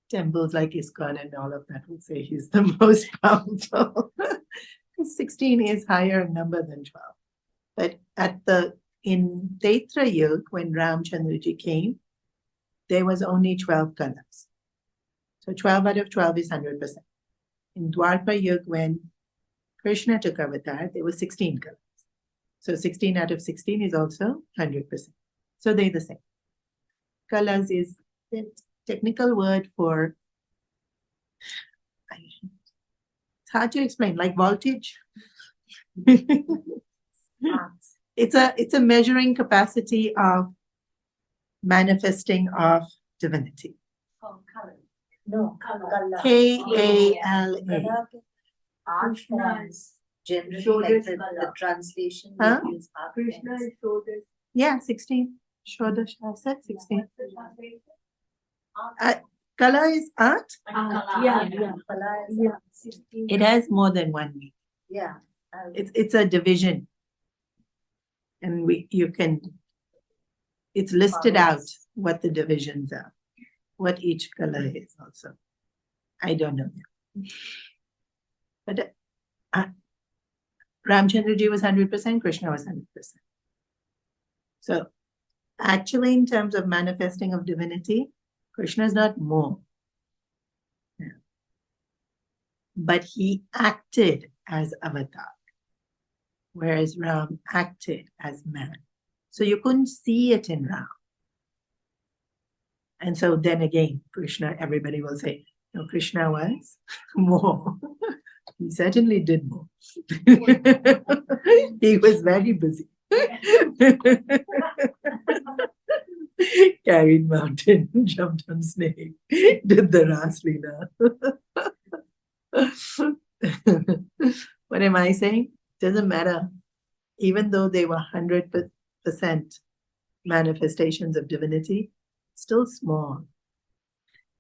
temples like ISKCON and all of that will say he's the most powerful. Because 16 is higher in number than 12. But in Taitra Yuga, when Ramchandraji came, there was only 12 colors. So 12 out of 12 is 100%. In Dwapara Yuga, when Krishna took avatar, there were 16 colors. So 16 out of 16 is also 100%. So they're the same. Colors is the technical word for, it's hard to explain, like voltage. It's a measuring capacity of manifesting of divinity. Oh, color. No, color. K-A-L-A. Art forms. Generally, So like this the translation, Huh? they use art Krishna forms. is Shodesh. Yeah, 16. Shodesh, I said 16. What's the translation? Color is art. Yeah. Kala is- Yeah. 16. It has more than one meaning. Yeah. It's a division. And it's listed out what the divisions are, what each color is also. I don't know. But Ramchandraji was 100%, Krishna was 100%. So actually, in terms of manifesting of divinity, Krishna is not more. Yeah. But he acted as avatar, whereas Ram acted as man. So you couldn't see it in Ram. And so then again, Krishna, everybody will say, no, Krishna was more. He certainly did more. He was very busy. Carried mountain, jumped on snake, did the Ras Leela. What am I saying? Doesn't matter. Even though they were 100% manifestations of divinity, still small.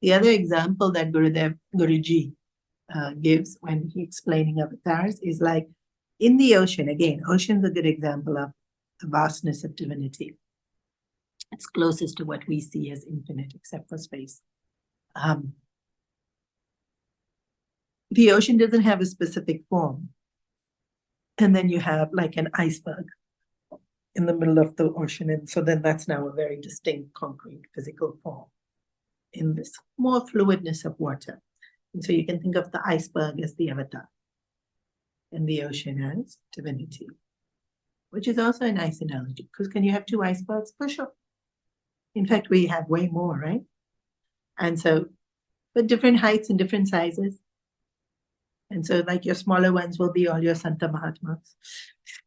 The other example that Guruji gives when he's explaining avatars is like in the ocean. Again, ocean's a good example of the vastness of divinity. It's closest to what we see as infinite, except for space. The ocean doesn't have a specific form. And then you have like an iceberg in the middle of the ocean. And so then that's now a very distinct concrete physical form in this more fluidness of water. And so you can think of the iceberg as the avatar and the ocean as divinity, which is also a nice analogy, because can you have two icebergs? For sure. In fact, we have way more, right? And so, but different heights and different sizes. And so like your smaller ones will be all your Santa Mahatmas.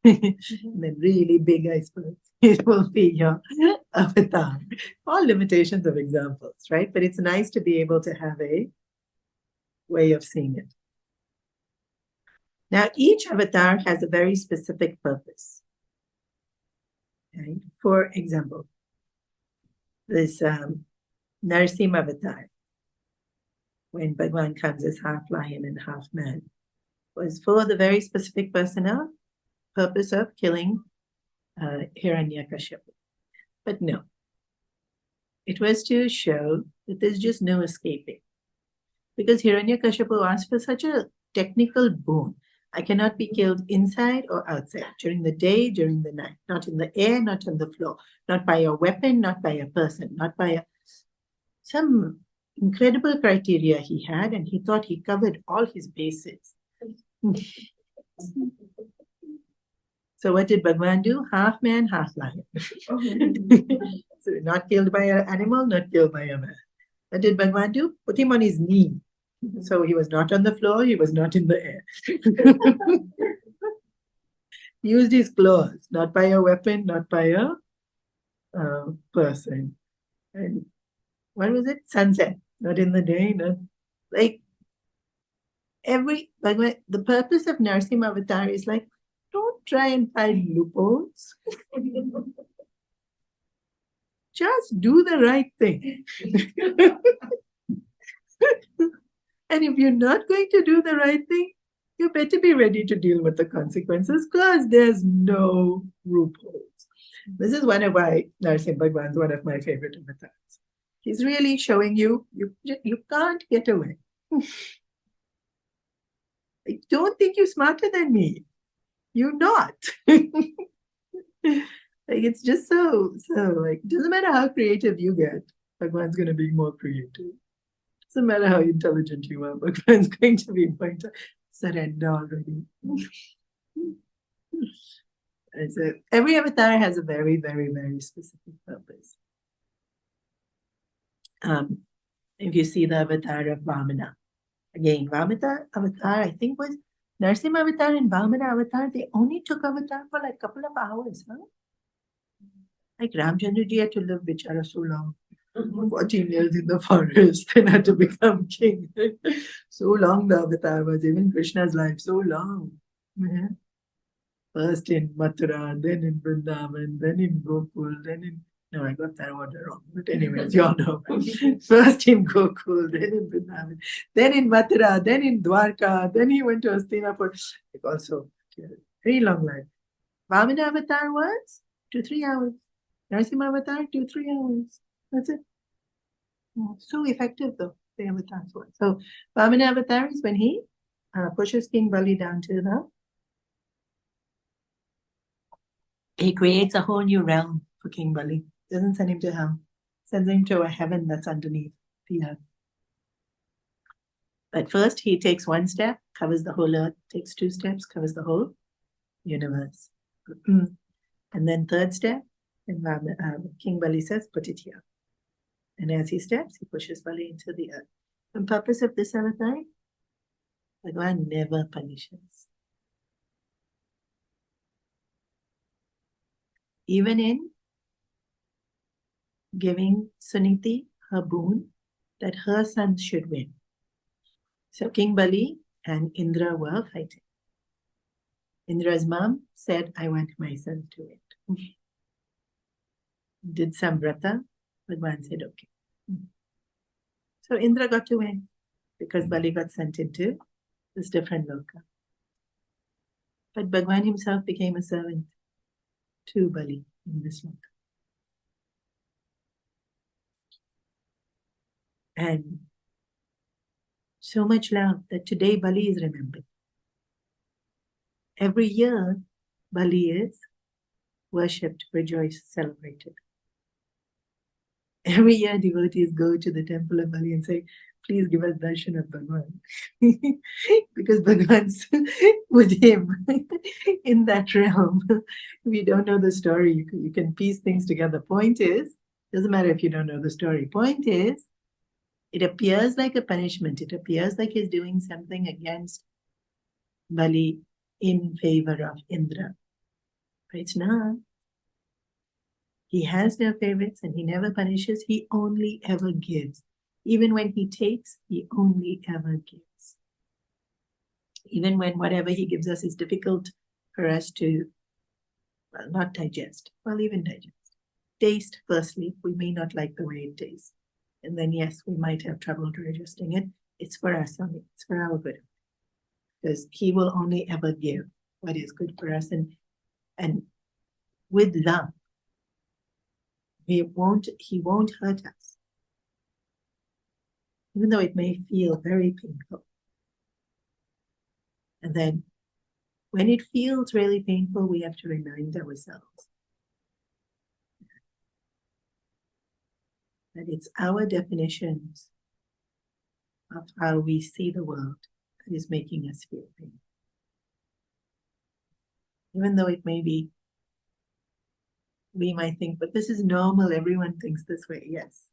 And then really big icebergs, it will be your avatar. All limitations of examples, right? But it's nice to be able to have a way of seeing it. Now, each avatar has a very specific purpose. Okay? For example, this Narasimha avatar, when Bhagwan comes as half lion and half man, was for the very specific purpose of killing Hiranyakashipu. But no, it was to show that there's just no escaping. Because Hiranyakashipu asked for such a technical boon. I cannot be killed inside or outside, during the day, during the night, not in the air, not on the floor, not by a weapon, not by a person, not by some incredible criteria he had, and he thought he covered all his bases. So what did Bhagwan do? Half man, half lion. So not killed by an animal, not killed by a man. What did Bhagwan do? Put him on his knee. So he was not on the floor, he was not in the air. Used his claws, not by a weapon, not by a person. And what was it? Sunset. Not in the day, not like the purpose of Narasimha Avatar is like, don't try and find loopholes. Just do the right thing. And if you're not going to do the right thing, you better be ready to deal with the consequences, because there's no loopholes. This is one of why Narasimha Bhagwan is one of my favorite avatars. He's really showing you can't get away. I don't think you're smarter than me. You're not. Like, it's just so like, it doesn't matter how creative you get, Bhagwan's going to be more creative. Doesn't matter how intelligent you are, Bhagwan's going to be more surrender already. And so every avatar has a very, very, very specific purpose. If you see the avatar of Vamana, again, Vamana avatar, I think was Narasimha avatar and Vamana avatar, they only took avatar for like a couple of hours, huh? Like Ramchandra ji had to live bichara so long. 14 years in the forest, then had to become king. So long the avatar was, even Krishna's life, so long. Yeah. First in Mathura, then in Vrindavan, then in Gokul, then in... No, I got that order wrong. But anyways, you all know. First in Gokul, then in Vrindavan, then in Mathura, then in Dwarka, then he went to Hastinapur. Like also, very long life. Vamana avatar was 2-3 hours. Narasimha avatar, 2-3 hours. That's it. So effective though, the avatars were. So Vamana avatar is when he pushes King Bali down to the... He creates a whole new realm for King Bali. Doesn't send him to hell. Sends him to a heaven that's underneath the earth. But first he takes one step, covers the whole earth, takes 2 steps, covers the whole universe. And then third step, and King Bali says, put it here. And as he steps, he pushes Bali into the earth. The purpose of this avatar, Bhagwan never punishes. Even in giving Suniti her boon, that her sons should win. So King Bali and Indra were fighting. Indra's mom said, I want my son to win. Did some vrata, Bhagwan said, okay. So Indra got to win because Bali got sent into this different loka. But Bhagwan himself became a servant to Bali in this loka. And so much love that today Bali is remembered. Every year, Bali is worshipped, rejoiced, celebrated. Every year, devotees go to the temple of Bali and say, please give us darshan of Bhagwan. Because Bhagwan's with him in that realm. If you don't know the story, you can piece things together. Point is, doesn't matter if you don't know the story. Point is, it appears like a punishment. It appears like he's doing something against Bali in favor of Indra. But it's not. He has no favorites and he never punishes. He only ever gives. Even when he takes, he only ever gives. Even when whatever he gives us is difficult for us to, well, not digest. Well, even digest. Taste, firstly, we may not like the way it tastes. And then, yes, we might have trouble digesting it. It's for us only. It's for our good. Because he will only ever give what is good for us. And with love, he won't hurt us. Even though it may feel very painful. And then when it feels really painful, we have to remind ourselves that it's our definitions of how we see the world that is making us feel pain. Even though it may be, we might think, but this is normal, everyone thinks this way. Yes,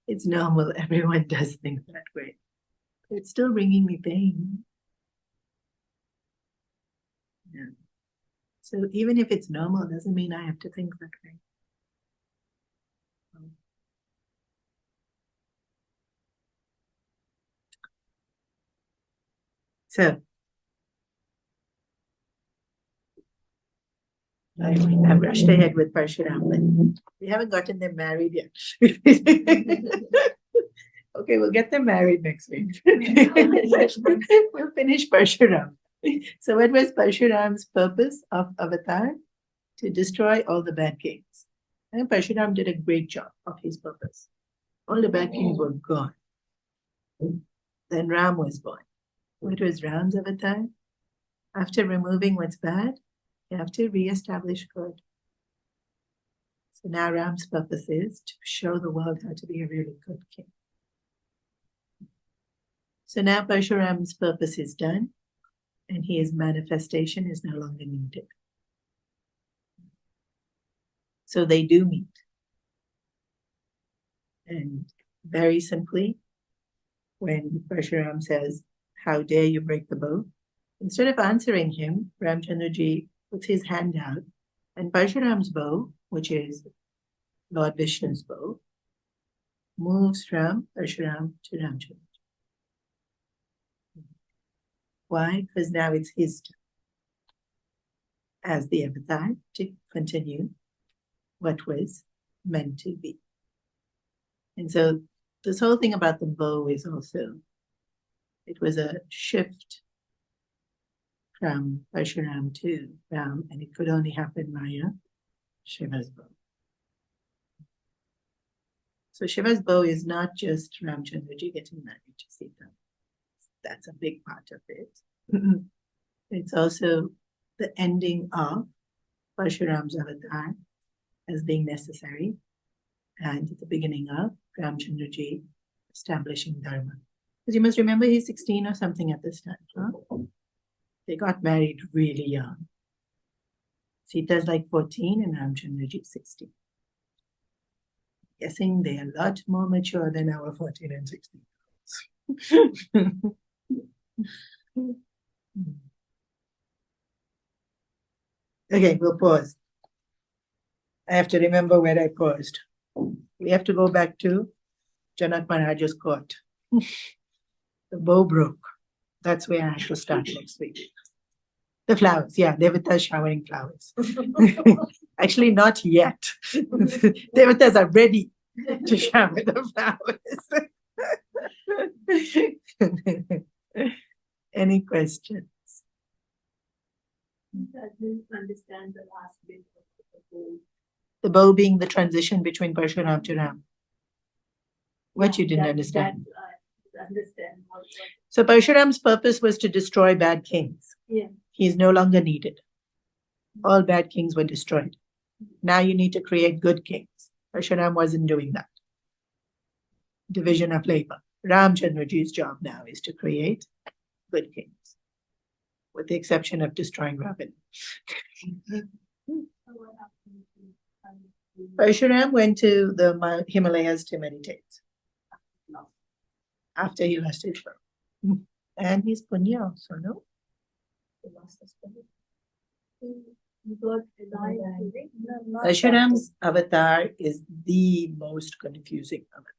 it's normal, everyone does think that way. It's still bringing me pain. Yeah. So even if it's normal, doesn't mean I have to think that way. So I rushed ahead with Parshurama, but we haven't gotten them married yet. Okay, we'll get them married next week. We'll finish Parshurama. So what was Parshurama's purpose of avatar? To destroy all the bad kings. And Parshurama did a great job of his purpose. All the bad kings were gone. Then Ram was born. What was Ram's avatar? After removing what's bad, you have to re-establish good. So now Ram's purpose is to show the world how to be a really good king. So now Parshurama's purpose is done, and his manifestation is no longer needed. So they do meet. And very simply, when Parshuram says, "How dare you break the bow?" Instead of answering him, Ramchandraji puts his hand out, and Parshuram's bow, which is Lord Vishnu's bow, moves from Parshuram to Ramchandraji. Why? Because now it's his turn as the avatar to continue what was meant to be. And so this whole thing about the bow is also, it was a shift from Parshuram to Ram, and it could only happen via Shiva's bow. So Shiva's bow is not just Ramchandraji getting married to Sita. That's a big part of it. It's also the ending of Parshuram's avatar as being necessary, and the beginning of Ramchandraji establishing Dharma. Because you must remember he's 16 or something at this time. Huh? They got married really young. Sita's like 14 and Ramchandraji 16. Guessing they're a lot more mature than our 14 and 16. Okay, we'll pause. I have to remember where I paused. We have to go back to Janak Maharaj's court. The bow broke. That's where I have to start next week. The flowers, yeah, Devata showering flowers. Actually, not yet. Devatas are ready to shower the flowers. Any questions? I didn't understand the last bit of the bow. The bow being the transition between Parshuram to Ram. What you didn't understand? I understand what. So Parshuram's purpose was to destroy bad kings. Yeah. He is no longer needed. All bad kings were destroyed. Now you need to create good kings. Parshuram wasn't doing that. Division of labor. Ramchandraji's job now is to create good kings, with the exception of destroying Ravan. Parshuram went to the Himalayas to meditate after he lost his bow. And his punya also, no? He lost his punya. Parshuram's avatar is the most confusing avatar.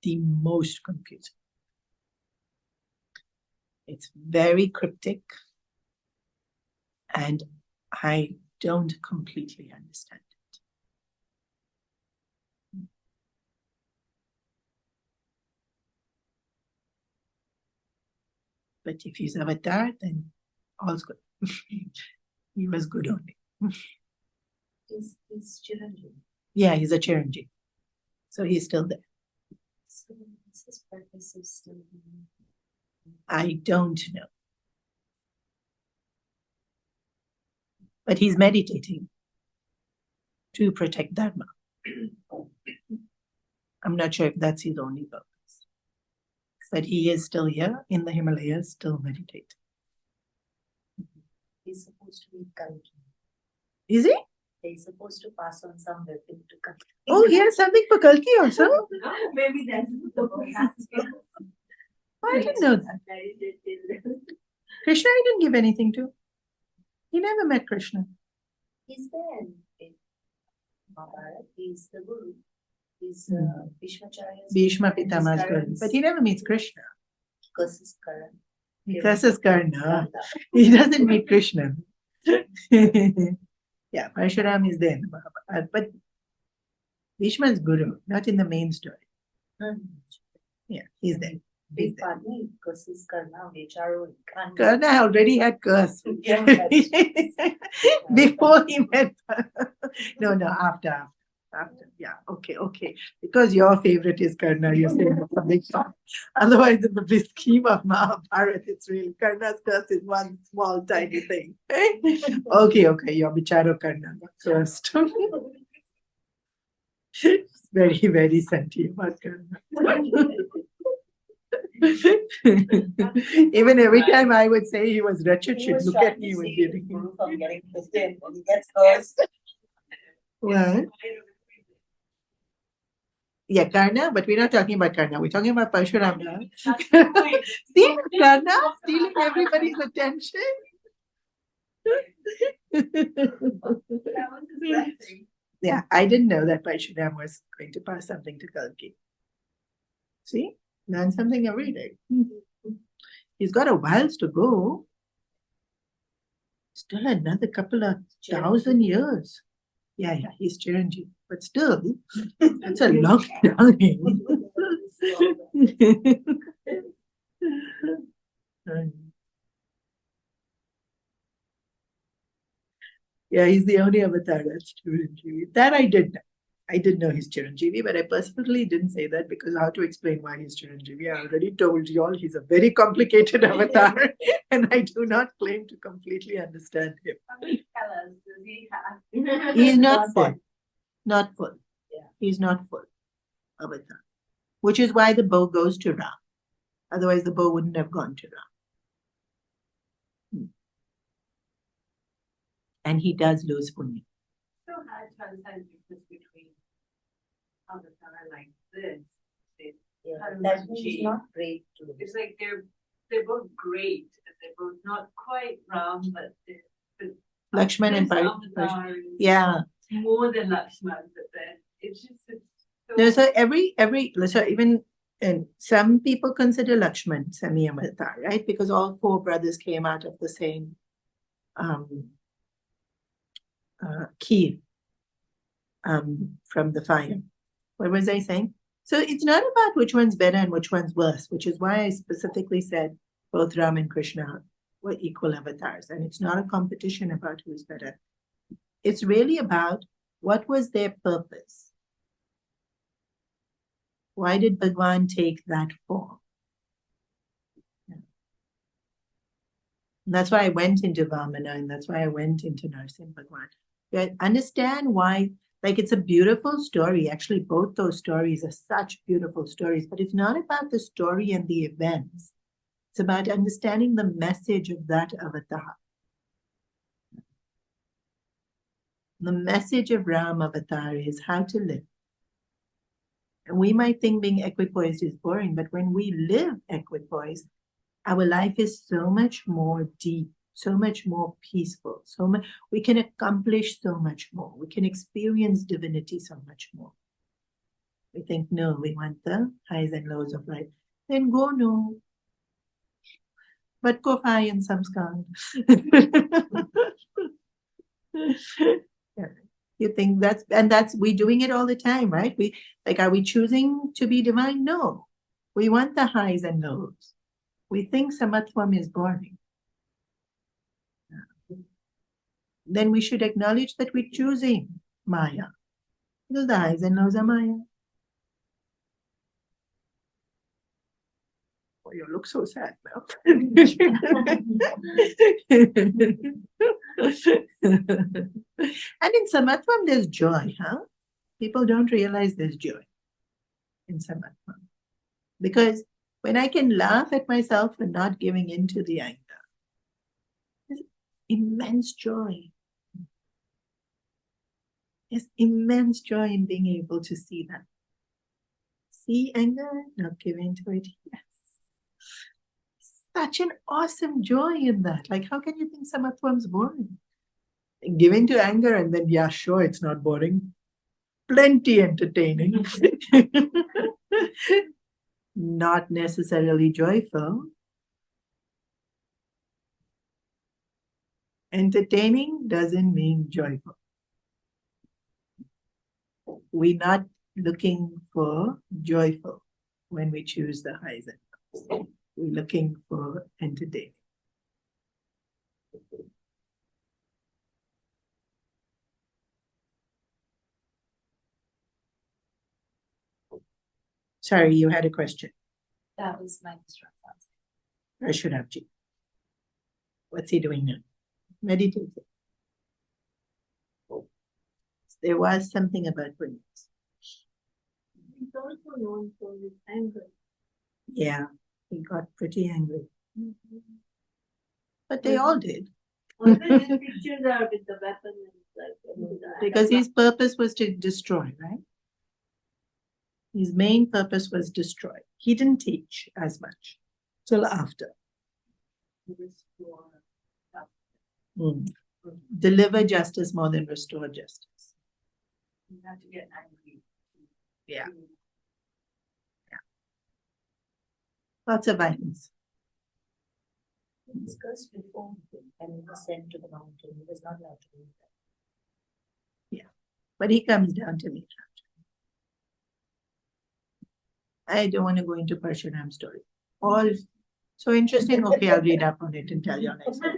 The most confusing. It's very cryptic, and I don't completely understand it. But if he's avatar, then all's good. He was good only. Is Chiranjeev. Yeah, he's a Chiranjeev. So he's still there. So what's his purpose of still being? I don't know. But he's meditating to protect Dharma. I'm not sure if that's his only purpose. But he is still here in the Himalayas, still meditating. He's supposed to be Kalki. Is he? He's supposed to pass on some weapon to Kalki. Oh, he has something for Kalki also? Maybe that's the I didn't know that. Krishna, he didn't give anything to. He never met Krishna. He's there in Mahabharata. He's the Guru. He's Bhishmacharya's Bhishma Pitama's guru. But he never meets Krishna. curses Karan. He curses Karna. He doesn't meet Krishna. Yeah, Parshurama is there in the Mahabharata. But Bhishma is guru, not in the main story. Yeah, he's there. He's Big there. party curses Karna, Vecharo, Karna already had curse. Yeah, Before he met. No, after. Yeah, okay. Because your favorite is Karna, you're saying that's a big part. Otherwise, in the big scheme of Mahabharata, it's really Karna's curse is one small tiny thing. Okay, your Bicharo Karna got cursed. It's very, very sentient about Karna. Even every time I would say he was wretched, she'd look at me with giving him. from getting Christian when he gets cursed. What? Yeah, Karna, but we're not talking about Karna. We're talking about Parshurama. See, Karna stealing everybody's attention. Yeah, I didn't know that Parshurama was going to pass something to Kalki. See, learn something every day. He's got a whiles to go. Still another couple of 1,000 years. Yeah, he's Chiranjeevi. But still, that's a long time. Yeah, he's the only avatar that's Chiranjeevi. That I did know. I did know he's Chiranjeevi, but I personally didn't say that because how to explain why he's Chiranjeevi? I already told you all he's a very complicated avatar and I do not claim to completely understand him. How many colors does he have? He's not full. Not full. Yeah. He's not full avatar. Which is why the bow goes to Ram. Otherwise, the bow wouldn't have gone to Ram. And he does lose punya. So hard to understand the difference between avatar like this. Yeah, that means not great to It's like they're both great. They're both not quite Ram, but Lakshman and Avatar is Yeah. more than Lakshman, but then it's just so No, so even and some people consider Lakshman semi-avatar, right? Because all four brothers came out of the same key from the fire. What was I saying? So it's not about which one's better and which one's worse, which is why I specifically said both Ram and Krishna were equal avatars. And it's not a competition about who's better. It's really about what was their purpose. Why did Bhagwan take that form? And that's why I went into Vamana and that's why I went into Narsimha Bhagwan. You understand why, like it's a beautiful story. Actually, both those stories are such beautiful stories, but it's not about the story and the events. It's about understanding the message of that avatar. The message of Ram avatar is how to live. And we might think being equipoised is boring, but when we live equipoised, our life is so much more deep, so much more peaceful, so much, we can accomplish so much more. We can experience divinity so much more. We think, no, we want the highs and lows of life. Then go no. But go high in samskar. You think we're doing it all the time, right? Are we choosing to be divine? No. We want the highs and lows. We think samatvam is boring. Then we should acknowledge that we're choosing Maya. Because the highs and lows are Maya. Oh, you look so sad now. And in Samatvam, there's joy, huh? People don't realize there's joy in Samatvam. Because when I can laugh at myself for not giving in to the anger, there's immense joy. There's immense joy in being able to see that. See anger, not give in to it. Yes. Such an awesome joy in that. Like, how can you think Samatwam's boring? Give in to anger and then, yeah, sure, it's not boring. Plenty entertaining. Not necessarily joyful. Entertaining doesn't mean joyful. We're not looking for joyful when we choose the highs and lows. We're looking for entertaining. Sorry, you had a question. That was my instruction. Parshurama. What's he doing now? Meditating. There was something about brilliance. He's also known for his anger. Yeah, he got pretty angry. But they all did. All the pictures are with the weapon and like Because his purpose was to destroy, right? His main purpose was destroy. He didn't teach as much till after. Deliver justice more than restore justice. You have to get angry. Yeah. Lots of violence. Discussed before when he was sent to the mountain, he was not allowed to do that. Yeah. But he comes down to meet her. I don't want to go into Parshurama's story. All so interesting. Okay, I'll read up on it and tell you next time.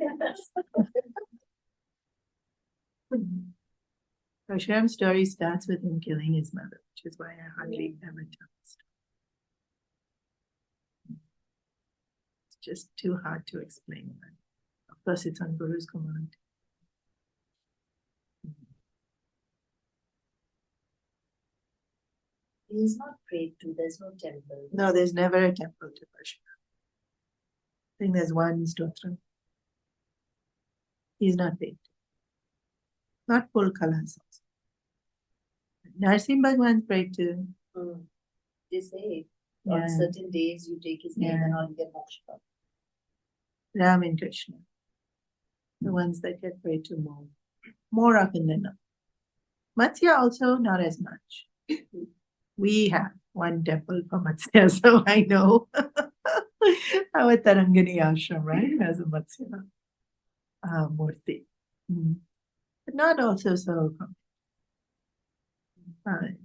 Parshurama's story starts with him killing his mother, which is why I hardly ever tell the story. It's just too hard to explain. Of course, it's on Guru's command. He is not prayed to, there's no temple. No, there's never a temple to Parshurama. I think there's one stotra. He's not paid. Not full colors. Narsim Bhagwan's prayed to. They say Yeah. on certain days you take his name and all you get moksha. Ram and Krishna. The ones that get prayed to more often than not. Matsya also not as much. We have one temple for Matsya, so I know. Our Tarangani ashram, right, has a Matsya murti. But not also so common.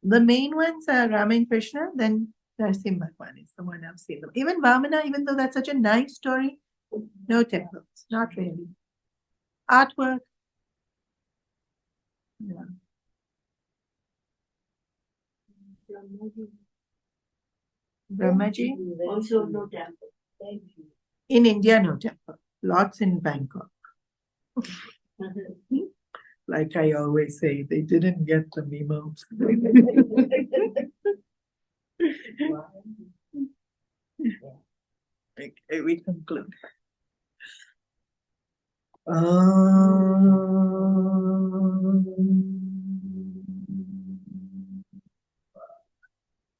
The main ones are Ram and Krishna, then Narsim Bhagwan is the one I've seen them. Even Vamana, even though that's such a nice story, no temples, not really. Artwork. Yeah. Brahmaji? Also no temple. Thank you. In India, no temple. Lots in Bangkok. Like I always say, they didn't get the memo. Okay, we conclude.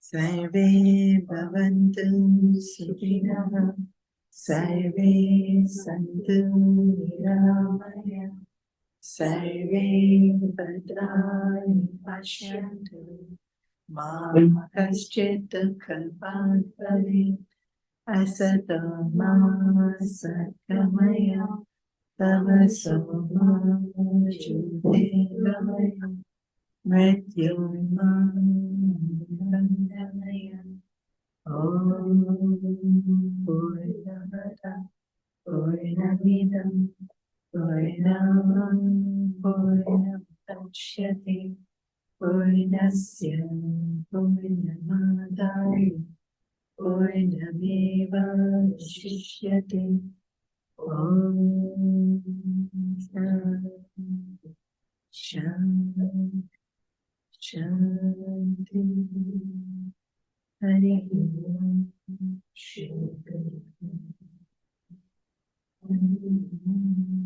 Sarve bhavantu sukhinah, sarve santu niramaya, sarve bhadrani pashyantu, ma kaschit kalpan bhavet, asato ma satgamaya, tamaso ma jyotirgamaya, mrityungamaya. Om Purnamada Purnamidam Purnam Purnamudachyate Purnasya Purnamadaya Purnameva Shishyate. Om Shanti Shanti Hari Om Shri Guru Om